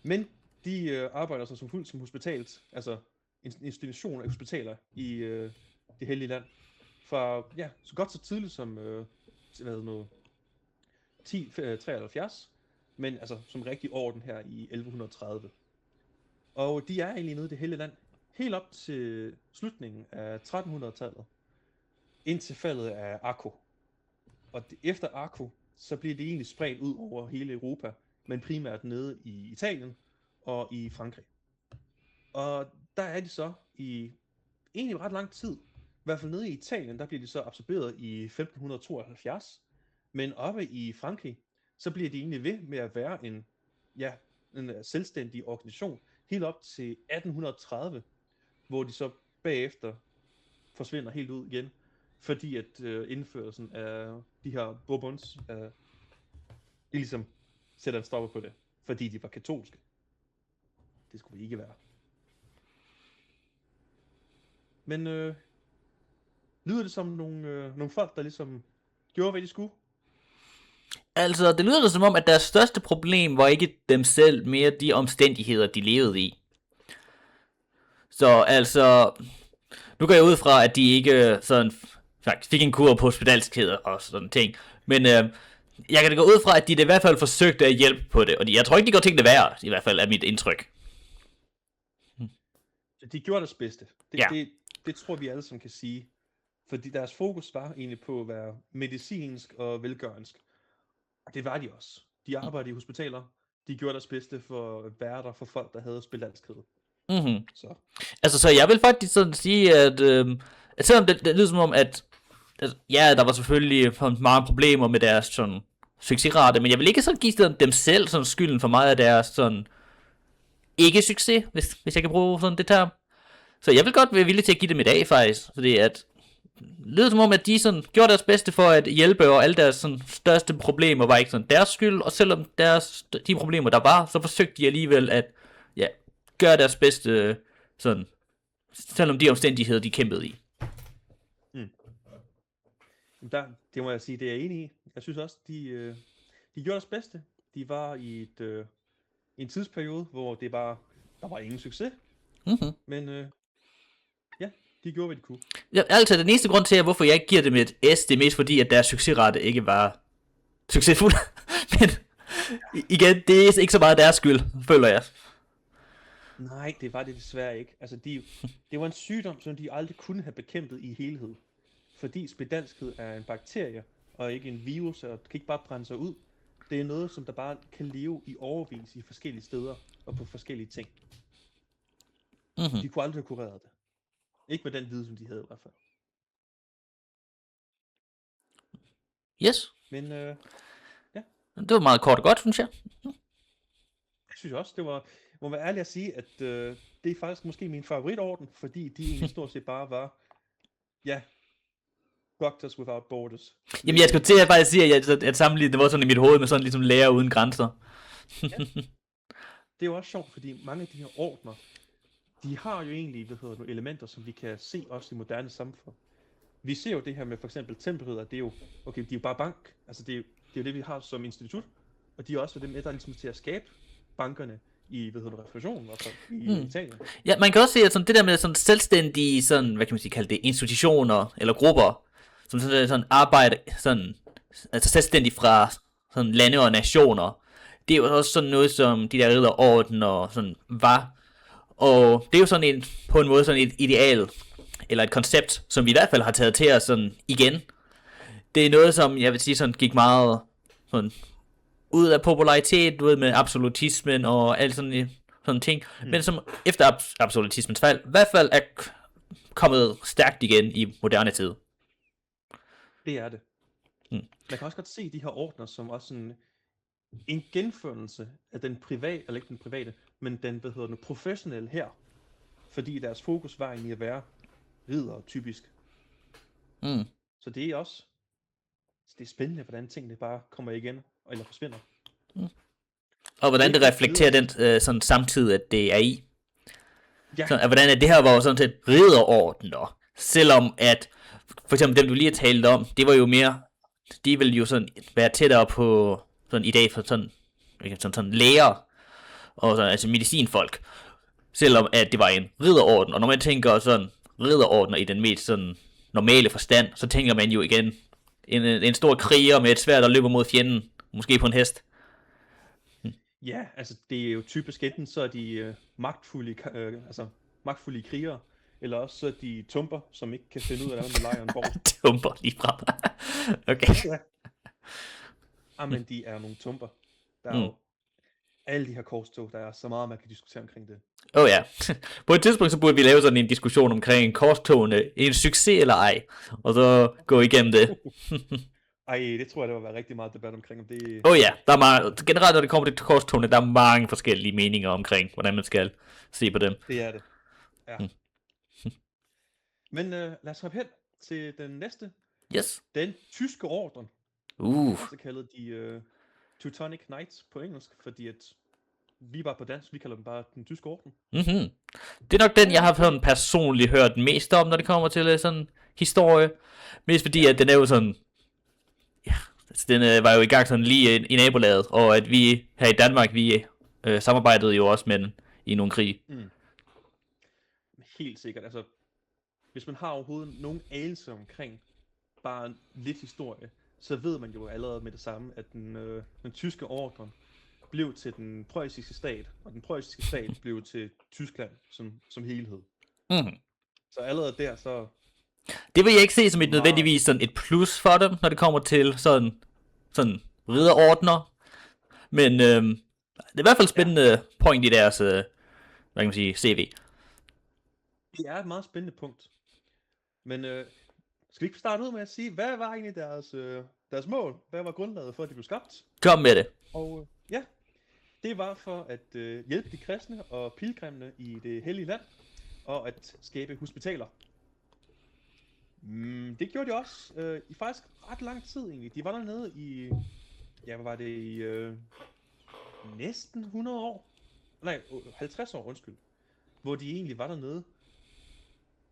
Men de arbejder så som hospitals, altså institution af hospitaler i det hellige land. For så godt så tidligt som 1073, men altså som rigtig orden her i 1130. Og de er egentlig nede i det hellige land helt op til slutningen af 1300-tallet, indtil faldet af Akko. Og efter Akko, så bliver det egentlig spredt ud over hele Europa, men primært nede i Italien og i Frankrig. Og der er de så i egentlig ret lang tid. I hvert fald nede i Italien, der bliver de så absorberet i 1572. Men oppe i Frankrig, så bliver de egentlig ved med at være en selvstændig organisation, helt op til 1830, hvor de så bagefter forsvinder helt ud igen, fordi at indførelsen af de her Bourbons, de ligesom sætter en stopper på det, fordi de var katolske. Det skulle vi ikke være. Men lyder det som nogle folk, der ligesom gjorde, hvad de skulle? Altså, det lyder som om, at deres største problem var ikke dem selv, mere de omstændigheder, de levede i. Så altså, nu går jeg ud fra, at de ikke sådan fik en kur på hospitalskheder og sådan ting. Men jeg kan da gå ud fra, at de i hvert fald forsøgte at hjælpe på det. Og jeg tror ikke, de går tingene værre, i hvert fald er mit indtryk. De gjorde deres bedste. Det tror vi alle som kan sige. Fordi deres fokus var egentlig på at være medicinsk og velgørensk. Og det var de også. De arbejdede i hospitaler. De gjorde deres bedste for at være der for folk, der havde spedalskhed. Mm-hmm. Så jeg vil faktisk sådan sige, at selvom det lyder som om, at der var selvfølgelig mange problemer med deres sådan succesrate, men jeg vil ikke sådan give dem selv sådan skylden for meget af deres sådan ikke-succes, hvis jeg kan bruge sådan det term. Så jeg vil godt være villig til at give dem et A faktisk, fordi at det lyder som om, at de sådan gjorde deres bedste for at hjælpe, og alle deres sådan største problemer var ikke sådan deres skyld, og selvom de problemer der var, så forsøgte de alligevel at gøre deres bedste sådan, selvom de omstændigheder de kæmpede i. Det må jeg sige, det er jeg enig i. Jeg synes også, de gjorde deres bedste. De var i en tidsperiode, hvor der var ingen succes. Mm-hmm. Men de gjorde, hvad de kunne. Ja, altså, den eneste grund til, hvorfor jeg ikke giver dem et S, det er mest fordi, at deres succesrate ikke var succesfuld. Men igen, det er ikke så meget deres skyld, føler jeg. Nej, det var det desværre ikke. Altså, det var en sygdom, som de aldrig kunne have bekæmpet i helhed. Fordi spedalskhed er en bakterie, og ikke en virus, og kan ikke bare brænde sig ud. Det er noget, som der bare kan leve i overvis i forskellige steder, og på forskellige ting. Mm-hmm. De kunne aldrig have kureret det. Ikke med den viden, som de havde i hvert fald. Yes. Men det var meget kort og godt, synes jeg. Jeg synes også, det må være ærligt at sige, at det er faktisk måske min favoritorden, fordi de egentlig stort set bare var, Doctors Without Borders. Jamen, jeg skulle til at faktisk sige, at sammenlignet det var sådan i mit hoved med sådan ligesom læger uden grænser. Det er jo også sjovt, fordi mange af de her ordner, de har jo egentlig nogle elementer, som vi kan se også i moderne samfund. Vi ser jo det her med for eksempel tempelridder, det er jo, de er jo bare bank. Altså det er jo det, vi har som institut, og de er også dem, der ligesom til at skabe bankerne i, revolutionen, i Italien. Ja, man kan også se, at sådan det der med sådan selvstændige, sådan, hvad kan man sige, kalde det, institutioner eller grupper, som sådan arbejder sådan, altså selvstændigt fra sådan lande og nationer, det er jo også sådan noget, som de der ridderordener sådan var. Og det er jo sådan på en måde sådan et ideal, eller et koncept, som vi i hvert fald har taget til os sådan igen. det er noget, som jeg vil sige sådan gik meget sådan ud af popularitet, du ved, med absolutismen og alt sådan ting, men som efter absolutismens fald, i hvert fald er kommet stærkt igen i moderne tid. Det er det. Man kan også godt se de her ordner som også en genførelse af den private, eller ikke den private, men den, professionelle her. Fordi deres fokus var egentlig at være ridder, typisk. Så det er også, det er spændende, hvordan tingene bare kommer igen, eller forsvinder. Og hvordan det reflekterer den sådan samtidig, at det er i. Ja. Så, hvordan det her var jo sådan set ridderordner, selvom at, for eksempel dem du lige har talt om, det var jo mere, de ville jo sådan være tættere på, sådan i dag for sådan læger, og sådan, altså medicinfolk, selvom at det var en ridderorden, og når man tænker sådan ridderordner i den mest sådan normale forstand, så tænker man jo igen, en stor kriger med et sværd, der løber mod fjenden, måske på en hest. Ja, altså det er jo typisk enten så er de magtfulde krigere, eller også så er de tumper, som ikke kan finde ud af, hvordan man lejer en borg. Tumper lige frem. Okay. Ja. Men de er nogle tumper. Der er jo alle de her korstog, der er så meget, man kan diskutere omkring det. Ja. På et tidspunkt, så burde vi lave sådan en diskussion omkring korstogene, en succes eller ej, og så gå igennem det. Det tror jeg, der vil være rigtig meget debat omkring. Det... Ja, der er meget, generelt når det kommer til korstogene, der er mange forskellige meninger omkring, hvordan man skal se på dem. Det er det, ja. Men lad os hoppe hen til den næste. Yes. Den tyske orden. Også kaldet de Teutonic Knights på engelsk, fordi at vi bare på dansk, vi kalder dem bare den tyske orden. Det er nok den, jeg har personligt hørt mest om, når det kommer til sådan historie. Mest fordi, at den er jo sådan... Ja, altså, den var jo i gang sådan lige i nabolaget, og at vi her i Danmark, vi samarbejdede jo også med den i nogle krig. Helt sikkert, altså... Hvis man har overhovedet nogen anelse omkring bare lidt historie, så ved man jo allerede med det samme, at den tyske orden blev til den preussiske stat, og den preussiske stat blev til Tyskland som helhed. Så allerede der, så... Det vil jeg ikke se som et nødvendigvis sådan et plus for dem, når det kommer til sådan ridderordner. Men det er i hvert fald spændende point i deres, hvad kan man sige, CV. Det er et meget spændende punkt. Men skal vi ikke starte ud med at sige, hvad var egentlig deres mål? Hvad var grundlaget for, at de blev skabt? Kom med det. Og det var for at hjælpe de kristne og pilgrimene i det hellige land, og at skabe hospitaler. Det gjorde de også i faktisk ret lang tid egentlig. De var dernede i, hvad var det, i næsten 100 år? Nej, 50 år, undskyld. Hvor de egentlig var dernede.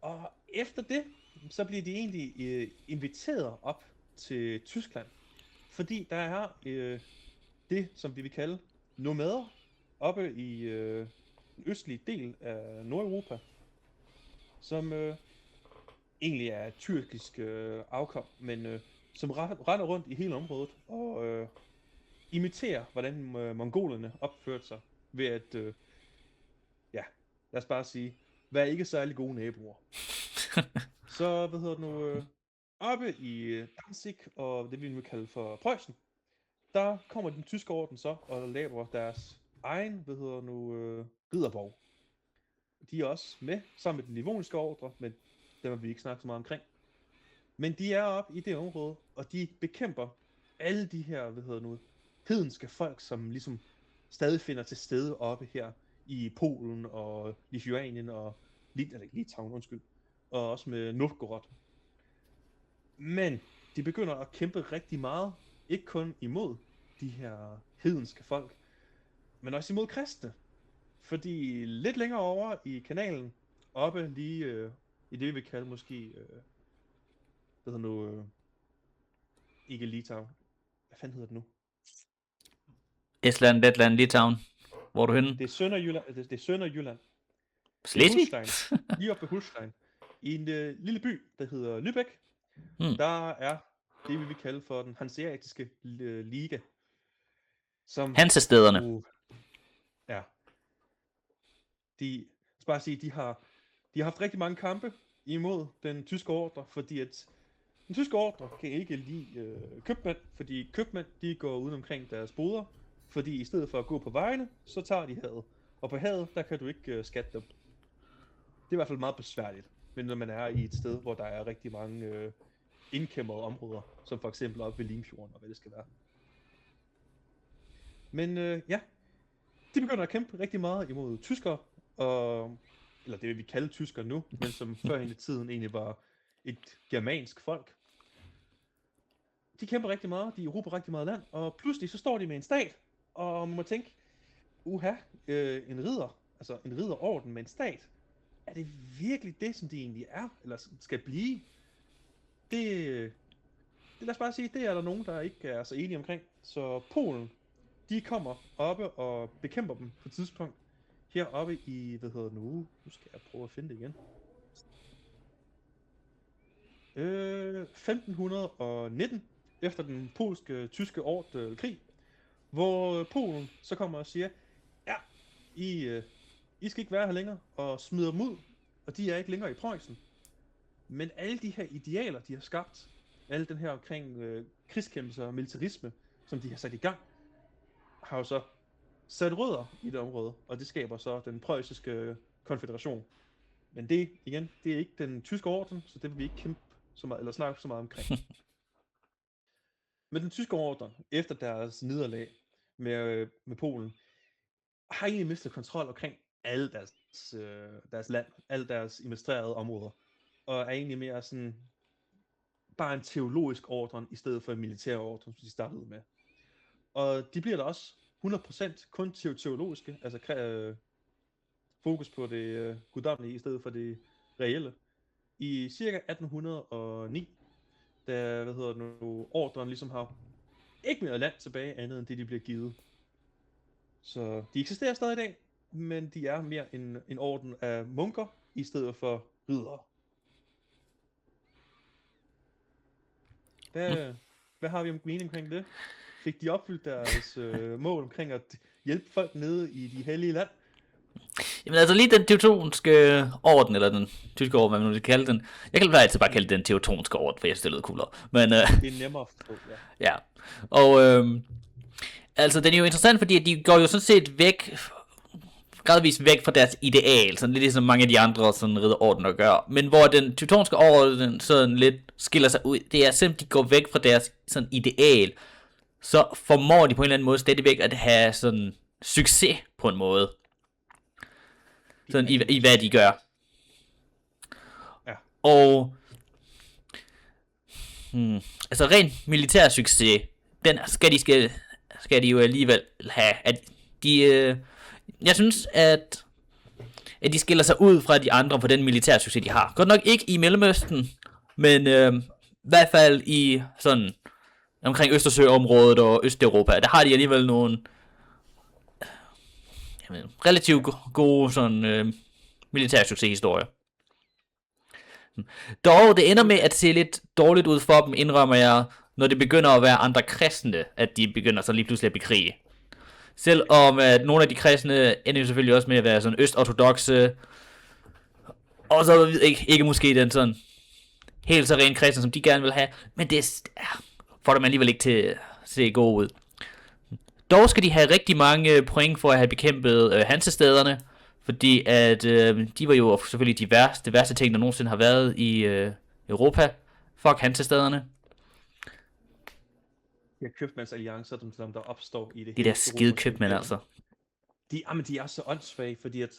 Og efter det, så blev de egentlig inviteret op til Tyskland. Fordi der er det, som vi vil kalde nomader, oppe i den østlige del af Nordeuropa, som egentlig er tyrkisk afkom, men som render rundt i hele området og imiterer, hvordan mongolerne opførte sig ved at, lad os bare sige, være ikke særlig gode naboer. Så, oppe i Danzig og det vi nu kalder for Preussen, der kommer den tyske orden så og laver deres egen, ridderborg. De er også med sammen med den livoniske ordre, men dem vil vi ikke snakke så meget omkring. Men de er oppe i det område, og de bekæmper alle de her, hedenske folk, som ligesom stadig finder til stede oppe her i Polen og Lithuanien og Litauen, og også med Novgorod. Men de begynder at kæmpe rigtig meget, ikke kun imod de her hedenske folk, men også imod kristne. Fordi lidt længere over i kanalen, oppe lige i det vi kalder måske, ikke Litauen. Hvad fanden hedder det nu? Estland, Letland, Litauen. Hvor er du henne? Det er Sønderjylland. Det er Sønderjylland. Slesvig? Lige oppe ved Holstein. I en lille by, der hedder Lübeck. Der er det, vi vil kalde for den hanseatiske liga. Som, Hansestederne. Ja. De har haft rigtig mange kampe imod den tyske ordre, fordi at Den tyske ordre kan ikke lide købmænd, fordi købmænd de går uden omkring deres boder, fordi i stedet for at gå på vejene, så tager de havet. Og på havet, der kan du ikke skatte dem. Det er i hvert fald meget besværligt, men når man er i et sted, hvor der er rigtig mange indkæmrede områder, som for eksempel oppe ved Limfjorden og hvad det skal være. Men ja, de begynder at kæmpe rigtig meget imod tyskere, eller det vi kalder tyskere nu, men som førhen i tiden egentlig var et germansk folk. De kæmper rigtig meget, de erobrer rigtig meget land, og pludselig så står de med en stat, og man må tænke, en ridderorden med en stat, er det virkelig det, som det egentlig er, eller skal blive? Det lad os bare sige, det er der nogen, der ikke er så enige omkring. Så Polen, de kommer oppe og bekæmper dem på et tidspunkt. Heroppe i, nu skal jeg prøve at finde det igen. 1519, efter den polske-tyske krig, hvor Polen så kommer og siger, ja, I skal ikke være her længere, og smider dem ud, og de er ikke længere i Preussen. Men alle de her idealer, de har skabt, alle den her omkring krigskæmpelse og militarisme, som de har sat i gang, har jo så sat rødder i det område, og det skaber så den preussiske konfederation. Men det, igen, det er ikke den tyske orden, så det vil vi ikke kæmpe så meget, eller snakke så meget omkring. Men den tyske orden, efter deres nederlag med Polen, har egentlig mistet kontrol omkring alle deres land, alle deres administrerede områder, og er egentlig mere sådan bare en teologisk orden, i stedet for en militær orden, som de startede med. Og de bliver der også 100% kun teologiske, altså fokus på det guddommelige, i stedet for det reelle. I cirka 1809, da ordren ligesom har ikke mere land tilbage, andet end det, de bliver givet. Så de eksisterer stadig i dag, men de er mere en orden af munker, i stedet for riddere. Hvad har vi om mening omkring det? Fik de opfyldt deres mål omkring at hjælpe folk nede i de hellige land? Jamen altså lige den teutonske orden, eller den tyske orden, hvad man nu vil kalde den. Jeg kan altid bare kalde den teutonske orden, for jeg synes det lyder coolere. Men, det er nemmere at forstå, ja. Ja, og altså den er jo interessant, fordi de går jo sådan set gradvist væk fra deres ideal, sådan lidt ligesom mange af de andre sådan ridderordener gør. Men hvor den teutonske orden sådan lidt skiller sig ud, det er simpelthen, de går væk fra deres sådan ideal, så formår de på en eller anden måde stadigvæk at have sådan succes på en måde. Sådan i hvad de gør. Ja. Og altså ren militær succes, den skal de jo alligevel have. At jeg synes, at de skiller sig ud fra de andre på den militære succes, de har. Godt nok ikke i Mellemøsten, men i hvert fald i sådan omkring Østersøområdet og Østeuropa, der har de alligevel nogle relativt gode sådan militære succeshistorier. Dog, det ender med at se lidt dårligt ud for dem, indrømmer jeg, når det begynder at være andre kristne, at de begynder så lige pludselig at bekrige. Selvom at nogle af de kristne ender jo selvfølgelig også med at være sådan østortodokse, og så ikke måske den sådan helt så ren kristne, som de gerne vil have, men det får dem alligevel ikke til at se god ud. Dog skal de have rigtig mange point for at have bekæmpet Hansestæderne, fordi at de var jo selvfølgelig det værste ting, der nogensinde har været i Europa. Fuck Hansestæderne. Ja, købmandsalliancer, som der opstår i det. De der skide købmænd, altså. De er så åndssvage, fordi at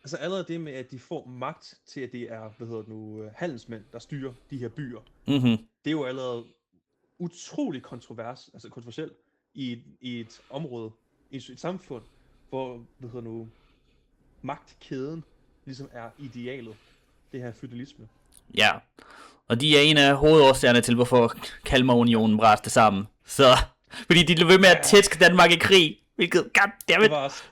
altså allerede det med, at de får magt til, at det er, handelsmænd, der styrer de her byer. Mm-hmm. Det er jo allerede utrolig kontroversielt i et område, i et samfund, hvor, magtkæden ligesom er idealet. Det her feudalisme. Ja, og de er en af hovedårsagerne til, hvorfor Kalmarunionen braste sammen. Så, fordi de blev ved med at tæske Danmark i krig, hvilket, goddammit. Det var også,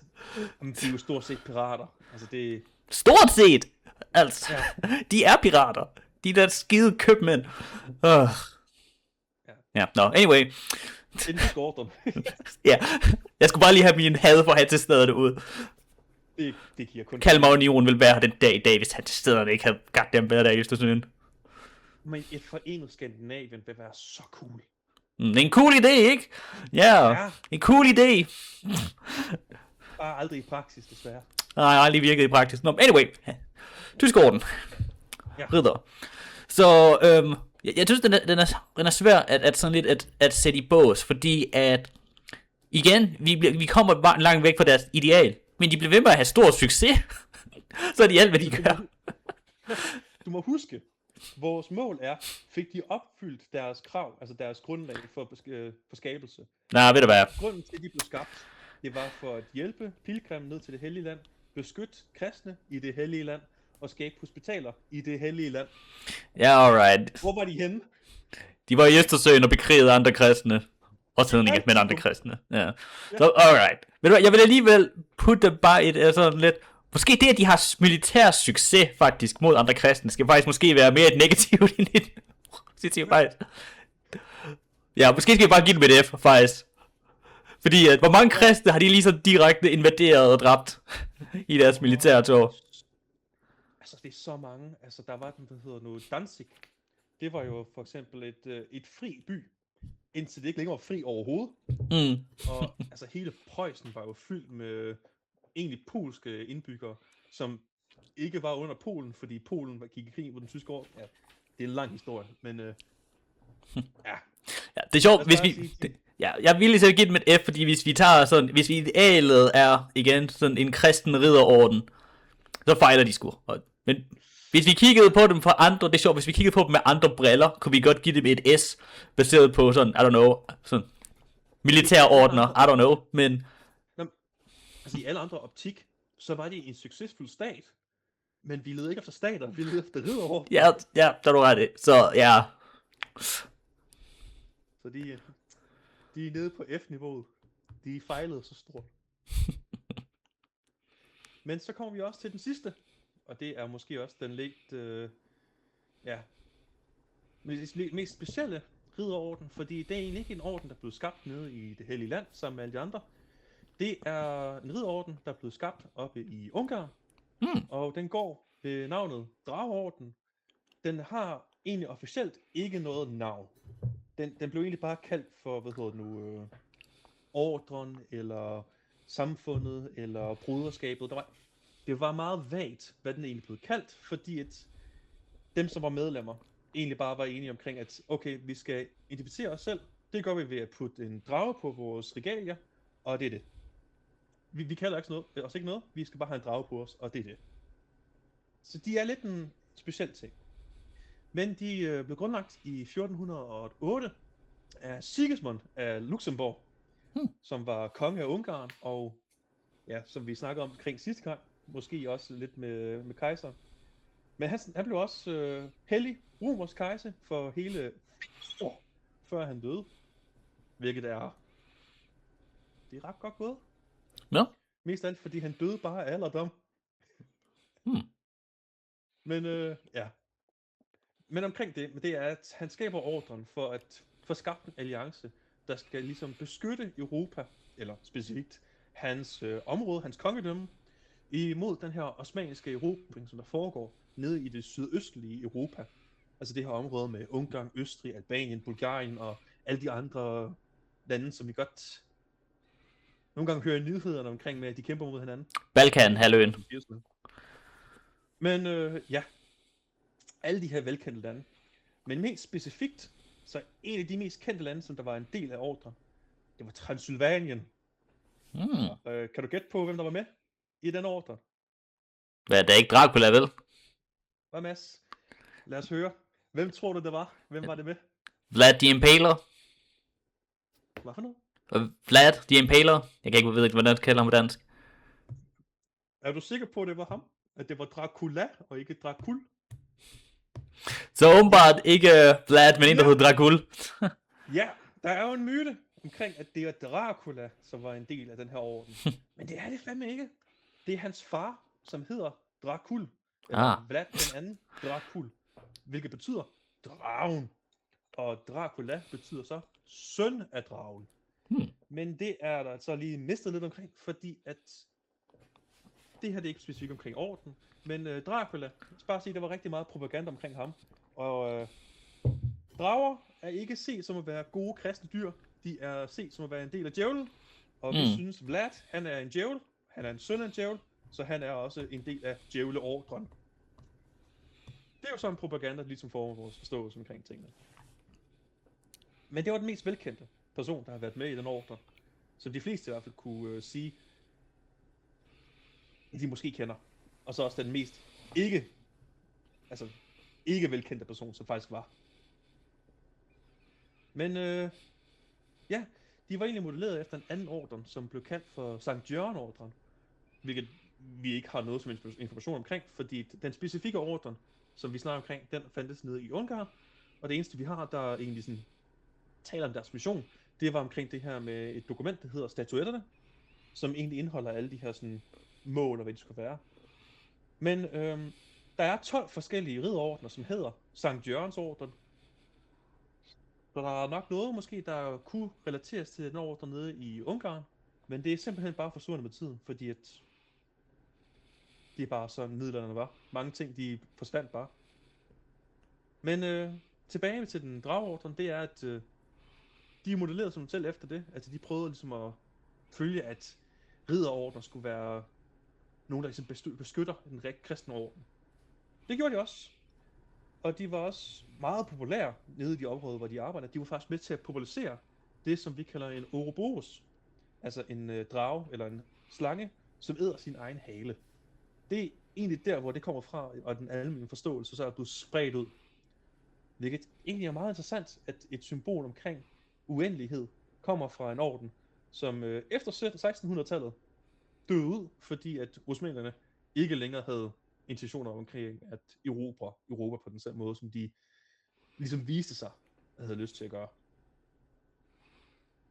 de er jo stort set pirater. Altså det... Stort set! Altså, de er pirater. De der skide købmænd. Ja, anyway. Det er den skårten. Ja, jeg skulle bare lige have min had for Hansestæderne ud. Det giver kun... Kalmarunionen vil være her den dag i dag, hvis Hansestæderne ikke havde goddamn været der i Østersøen. Men et forenet Skandinavien vil være så cool. Det er en cool idé, ikke? Ja, en cool idé. Bare aldrig i praksis, desværre. Nej, aldrig virket i praksis. No, anyway, tysk orden. Ja. Ridder. Så jeg synes, den er svær at sådan lidt at sætte i bås, fordi at igen, vi kommer bare langt væk fra deres ideal, men de bliver ved med at have stor succes. Så er de alt, hvad de gør. Du må huske, vores mål er, fik de opfyldt deres krav, altså deres grundlag for skabelse. Nej, ved du hvad? Grunden til, at de blev skabt, det var for at hjælpe pilgrimme ned til det hellige land, beskytte kristne i det hellige land, og skabe hospitaler i det hellige land. Ja, alright. Hvor var de henne? De var i Østersøen og bekrigede andre kristne. Og tidligere med andre kristne. Ja. Så, alright. Ved du hvad, jeg vil alligevel putte dem bare et sådan lidt... Måske det, at de har militær succes faktisk mod andre kristne, skal faktisk måske være mere et negativt end et positivt faktisk. Ja, måske skal vi bare give dem et F, faktisk. Fordi, hvor mange kristne har de lige så direkte invaderet og dræbt i deres militære tog? Altså, det er så mange. Altså, der var den, der hedder noget Danzig. Det var jo for eksempel et fri by, indtil det ikke længere var fri overhovedet. Og altså, hele Preussen var jo fyldt med egentlig polske indbyggere, som ikke var under Polen, fordi Polen gik i krig på den tyske år. Ja, det er en lang historie, men ja. Ja, det er sjovt, hvis vi... Ja, jeg vil lige give dem et F, fordi hvis vi tager sådan... Hvis vi idealet er, igen, sådan en kristen ridderorden, så fejler de sgu. Men hvis vi kiggede på dem fra andre... Det er sjovt, hvis vi kiggede på dem med andre briller, kunne vi godt give dem et S, baseret på sådan, I don't know, sådan... militære ordner, I don't know, men... Altså i alle andre optik, så var de en succesfuld stat. Men vi leder ikke efter stater, vi leder efter ridderorden. Ja, der er du ret. Så ja. Så de er nede på F-niveauet. De fejlede så stort. Men så kommer vi også til den sidste. Og det er måske også den lidt, mest specielle ridderorden. Fordi det er egentlig ikke en orden, der blev skabt nede i det hellige land, sammen med alle de andre. Det er en ridderorden, der er blevet skabt oppe i Ungarn. Og den går ved navnet Drageorden. Den har egentlig officielt ikke noget navn. Den blev egentlig bare kaldt for, ordren, eller samfundet, eller broderskabet. Det var meget vagt, hvad den egentlig blev kaldt, fordi at dem, som var medlemmer, egentlig bare var enige omkring, at okay, vi skal identificere os selv. Det gør vi ved at putte en drage på vores regalier, og det er det. Vi kalder os ikke noget, vi skal bare have en drage på os, og det er det. Så de er lidt en speciel ting. Men de blev grundlagt i 1408 af Sigismund af Luxembourg, som var konge af Ungarn, og ja, som vi snakkede omkring sidste gang, måske også lidt med kejseren. Men han blev også hellig romersk kejser for hele 4 år, før han døde. Hvilket det er ret godt gået. Ja. Mest af alt, fordi han døde bare af alderdom. Men ja. Men omkring det er, at han skaber ordren for at få skabt en alliance, der skal ligesom beskytte Europa, eller specifikt hans område, hans kongedømme, imod den her osmanniske erobring, som der foregår nede i det sydøstlige Europa. Altså det her område med Ungarn, Østrig, Albanien, Bulgarien og alle de andre lande, som vi godt nogle gange hører nyhederne omkring med, at de kæmper mod hinanden. Balkan-halvøen. Men ja, alle de her velkendte lande. Men mest specifikt, så en af de mest kendte lande, som der var en del af ordren, det var Transylvanien. Kan du gætte på, hvem der var med i den ordre? Hvad, det er ikke Dracula, vel? Hvad, Mads? Lad os høre. Hvem tror du, det var? Hvem var det med? Vlad the Impaler. Hvad for noget? Vlad the Impaler. Jeg kan ikke vide, hvordan det kalder ham på dansk. Er du sikker på, at det var ham? At det var Dracula, og ikke Dracul? Så åbenbart ikke Vlad, men en, der hedder Dracul. Ja, der er jo en myte omkring, at det er Dracula, som var en del af den her orden. Men det er det fandme ikke. Det er hans far, som hedder Dracul. Eller Vlad den anden Dracul. Hvilket betyder dragen. Og Dracula betyder så søn af dragen. Men det er der så lige mistet lidt omkring, fordi at det her det er ikke specifikt omkring orden, men Dracula, jeg skal bare sige, der var rigtig meget propaganda omkring ham, og drager er ikke set som at være gode kristne dyr. De er set som at være en del af djævlen. Og vi synes, Vlad, han er en djævel. Han er en søn af en djævel. Så han er også en del af djævleordren. Det er jo sådan en propaganda, der ligesom får vores forståelse omkring tingene. Men det var den mest velkendte person, der har været med i den ordre. Som de fleste i hvert fald kunne sige, de måske kender. Og så også den mest ikke velkendte person, som faktisk var. Men ja, de var egentlig modelleret efter en anden ordre, som blev kaldt for Sankt Jørgen-ordren. Hvilket vi ikke har noget som information omkring, fordi den specifikke ordre, som vi snakker omkring, den fandtes nede i Ungarn. Og det eneste vi har, der egentlig sådan taler om deres mission, det var omkring det her med et dokument, der hedder Statuetterne, som egentlig indeholder alle de her sådan mål og hvad de skulle være. Men der er 12 forskellige ridderordner, som hedder Sankt Jørgens Orden. Så der er nok noget måske, der kunne relateres til den ordre nede i Ungarn, men det er simpelthen bare forsvundet med tiden, fordi at det er bare sådan midlerne var. Mange ting, de forsvandt bare. Men tilbage til den drageordren, det er, at de er modelleret som selv efter det. Altså de prøvede ligesom at følge, at ridderordner skulle være nogen, der ligesom beskytter den rigtig kristne orden. Det gjorde de også. Og de var også meget populære nede i de områder, hvor de arbejdede. De var faktisk med til at popularisere det, som vi kalder en Ouroboros. Altså en drage eller en slange, som æder sin egen hale. Det er egentlig der, hvor det kommer fra, og den almindelige forståelse, så er blevet spredt ud. Hvilket egentlig er meget interessant, at et symbol omkring uendelighed kommer fra en orden, som efter 1600-tallet døde ud, fordi at osmanerne ikke længere havde intentioner omkring at erobre Europa på den samme måde, som de ligesom viste sig, at havde lyst til at gøre.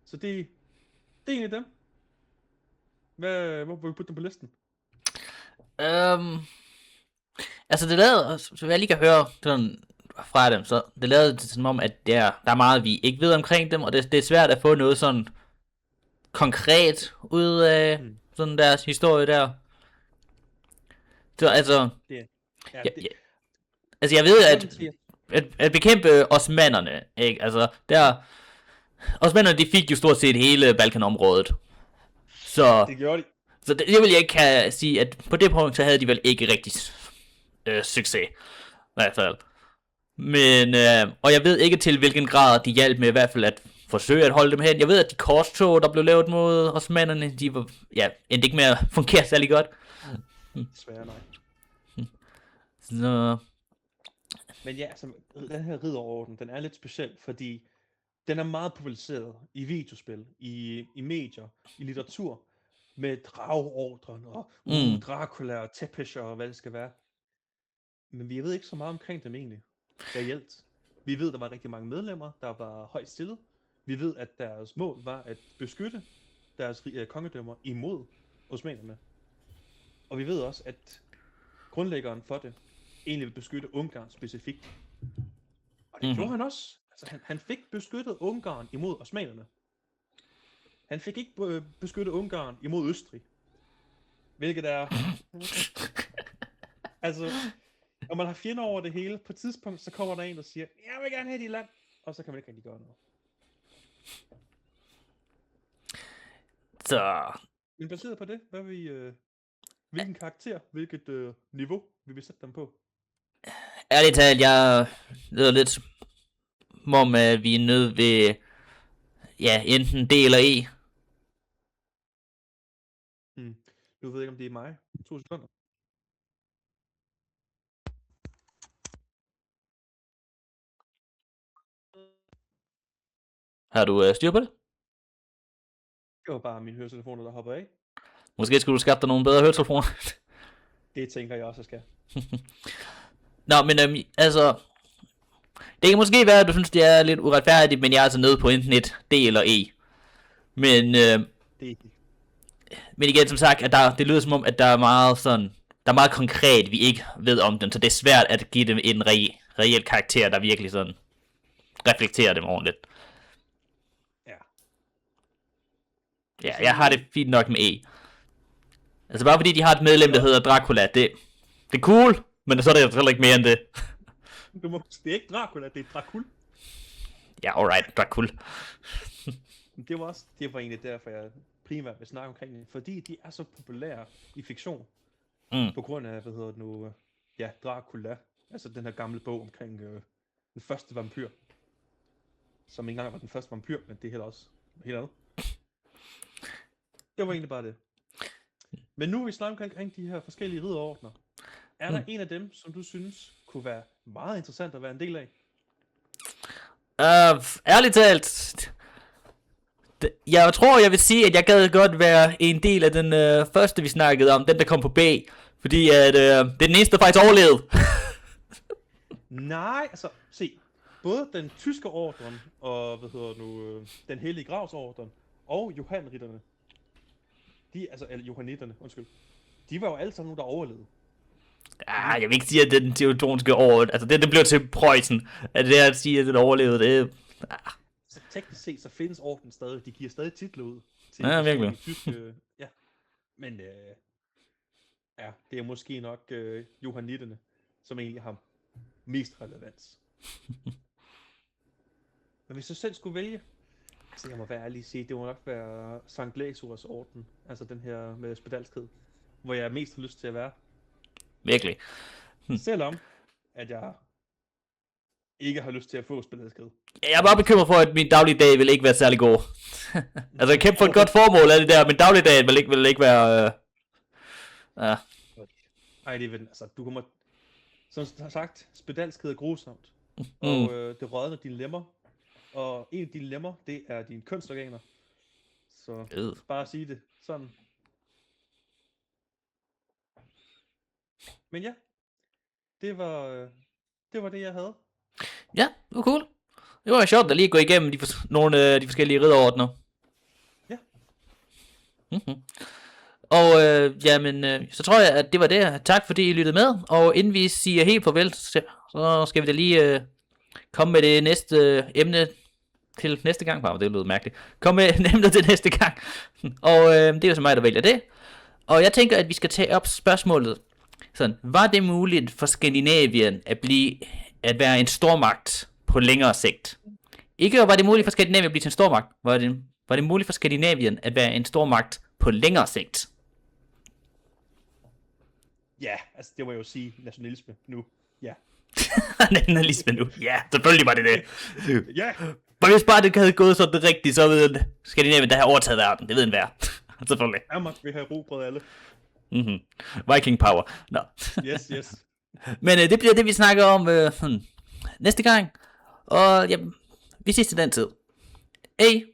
Så det er egentlig dem. Hvor vil vi putte dem på listen? Altså det lavede, så jeg lige kan høre sådan fra dem, så det lavede det som om, at der er meget, vi ikke ved omkring dem, og det er svært at få noget sådan konkret ud af sådan deres historie der. Så altså, altså jeg ved, at bekæmpe osmannerne, ikke? Altså, osmannerne, de fik jo stort set hele Balkanområdet. Så det gjorde de. Så det vil jeg ikke kan sige, at på det punkt, så havde de vel ikke rigtig succes. I hvert fald. Men, og jeg ved ikke til hvilken grad de hjalp med i hvert fald at forsøge at holde dem hen. Jeg ved, at de korstog, der blev lavet mod osmannerne, de var, endte ikke med at fungere særlig godt. Desværre nej. Så... Men ja, altså, den her ridderorden, den er lidt speciel, fordi den er meget populariseret i videospil, i medier, i litteratur, med drageordren og Dracula og Tepesh og hvad det skal være. Men vi ved ikke så meget omkring dem egentlig, reelt. Vi ved, der var rigtig mange medlemmer, der var højt stillet. Vi ved, at deres mål var at beskytte deres kongedømmer imod osmanerne. Og vi ved også, at grundlæggeren for det egentlig vil beskytte Ungarn specifikt. Og det gjorde han også. Altså, han fik beskyttet Ungarn imod osmanerne. Han fik ikke beskyttet Ungarn imod Østrig. Hvilket er... altså, når man har fjender over det hele, på et tidspunkt, så kommer der en, der siger, jeg vil gerne have dit land. Og så kan man ikke rigtig gøre noget. Så... Men baseret på det, hvad vil hvilken karakter, hvilket niveau vil vi sætte dem på? Ærligt talt, jeg lyder lidt som om, at vi er nødt ved, enten D eller E. Du ved ikke, om det er mig. 2 sekunder. Har du styr på det? Det var bare mine høretelefoner, der hopper af. Måske skulle du skaffe dig nogle bedre høretelefoner. Det tænker jeg også, jeg skal. Nå, men altså... Det kan måske være, at du synes, det er lidt uretfærdigt, men jeg er altså nede på enten et D eller E. Men... Men igen, som sagt, at det lyder som om, at der er meget sådan... Der er meget konkret, vi ikke ved om dem, så det er svært at give dem en reel karakter, der virkelig sådan... reflekterer dem ordentligt. Ja, jeg har det fint nok med E. Altså bare fordi de har et medlem, der hedder Dracula, det er cool, men så er det heller ikke mere end det. Det er ikke Dracula, det er Dracul. Ja, alright, Dracul. Det var egentlig derfor, jeg primært vil snakke omkring det. Fordi de er så populære i fiktion. På grund af, Dracula. Altså den her gamle bog omkring den første vampyr. Som ikke engang var den første vampyr, men det er heller også helt andet. Det var egentlig bare det. Men nu vi snakker omkring de her forskellige ridderordner. Er der en af dem, som du synes kunne være meget interessant at være en del af? Ærligt talt, jeg tror, jeg vil sige, at jeg gad godt være en del af den første, vi snakkede om, den der kom på B. Fordi at, det er den eneste, der faktisk overlevede. Nej, altså, se. Både den tyske ordren, og den hellige gravsordren, og Johannritterne. Eller Johannitterne, undskyld. De var jo alle sammen nogen, der overlevede. Jeg vil ikke sige, at den teutoniske orden, altså det blev til Preussen, at det at sige, at den overlevede, det Så teknisk set, så findes orden stadig. De giver stadig titler ud. Til virkelig. Tyske, ja. Men det er måske nok Johannitterne, som egentlig har mest relevans. Men hvis jeg selv skulle vælge, så jeg må være ærlig at sige, det må nok være Sankt Lazarus orden, altså den her med spedalskhed, hvor jeg mest har lyst til at være. Virkelig. Selvom at jeg ikke har lyst til at få spedalskhed. Jeg er bare bekymret for, at min dagligdag vil ikke være særlig god. Altså jeg kæmper for et godt formål af det der, men dagligdagen vil ikke være... Ej, det er vel, altså du kommer... Som sagt, spedalskhed er grusomt. Og det rådner dine lemmer. Og en af dine lemmer, det er dine kønsorganer. Så bare at sige det sådan. Men ja, det var det, jeg havde. Ja, det var cool. Det var sjovt at lige gå igennem nogle af de forskellige ridderordner. Ja. Og så tror jeg, at det var det. Tak fordi I lyttede med. Og inden vi siger helt farvel, så skal vi da lige komme med det næste emne til næste gang. Wow, det lød mærkeligt. Kom med emnet til næste gang. Og det er jo så mig, der vælger det. Og jeg tænker, at vi skal tage op spørgsmålet. Sådan, var det muligt for Skandinavien at være en stormagt på længere sigt? Ikke var det muligt for Skandinavien at blive til en stormagt. Var det muligt for Skandinavien at være en stormagt på længere sigt? Ja, altså det må jeg jo sige nationalisme nu. Ja. Nationalisme nu. Ja, selvfølgelig var det det. Ja. Men hvis bare det havde gået sådan rigtigt, så ved Skandinavien, der har overtaget verden. Det ved en hver. Selvfølgelig. Danmark vil have erobret alle. Viking power. Nå. Yes. Men det bliver det, vi snakker om næste gang. Og ja, vi ses til den tid. Hej.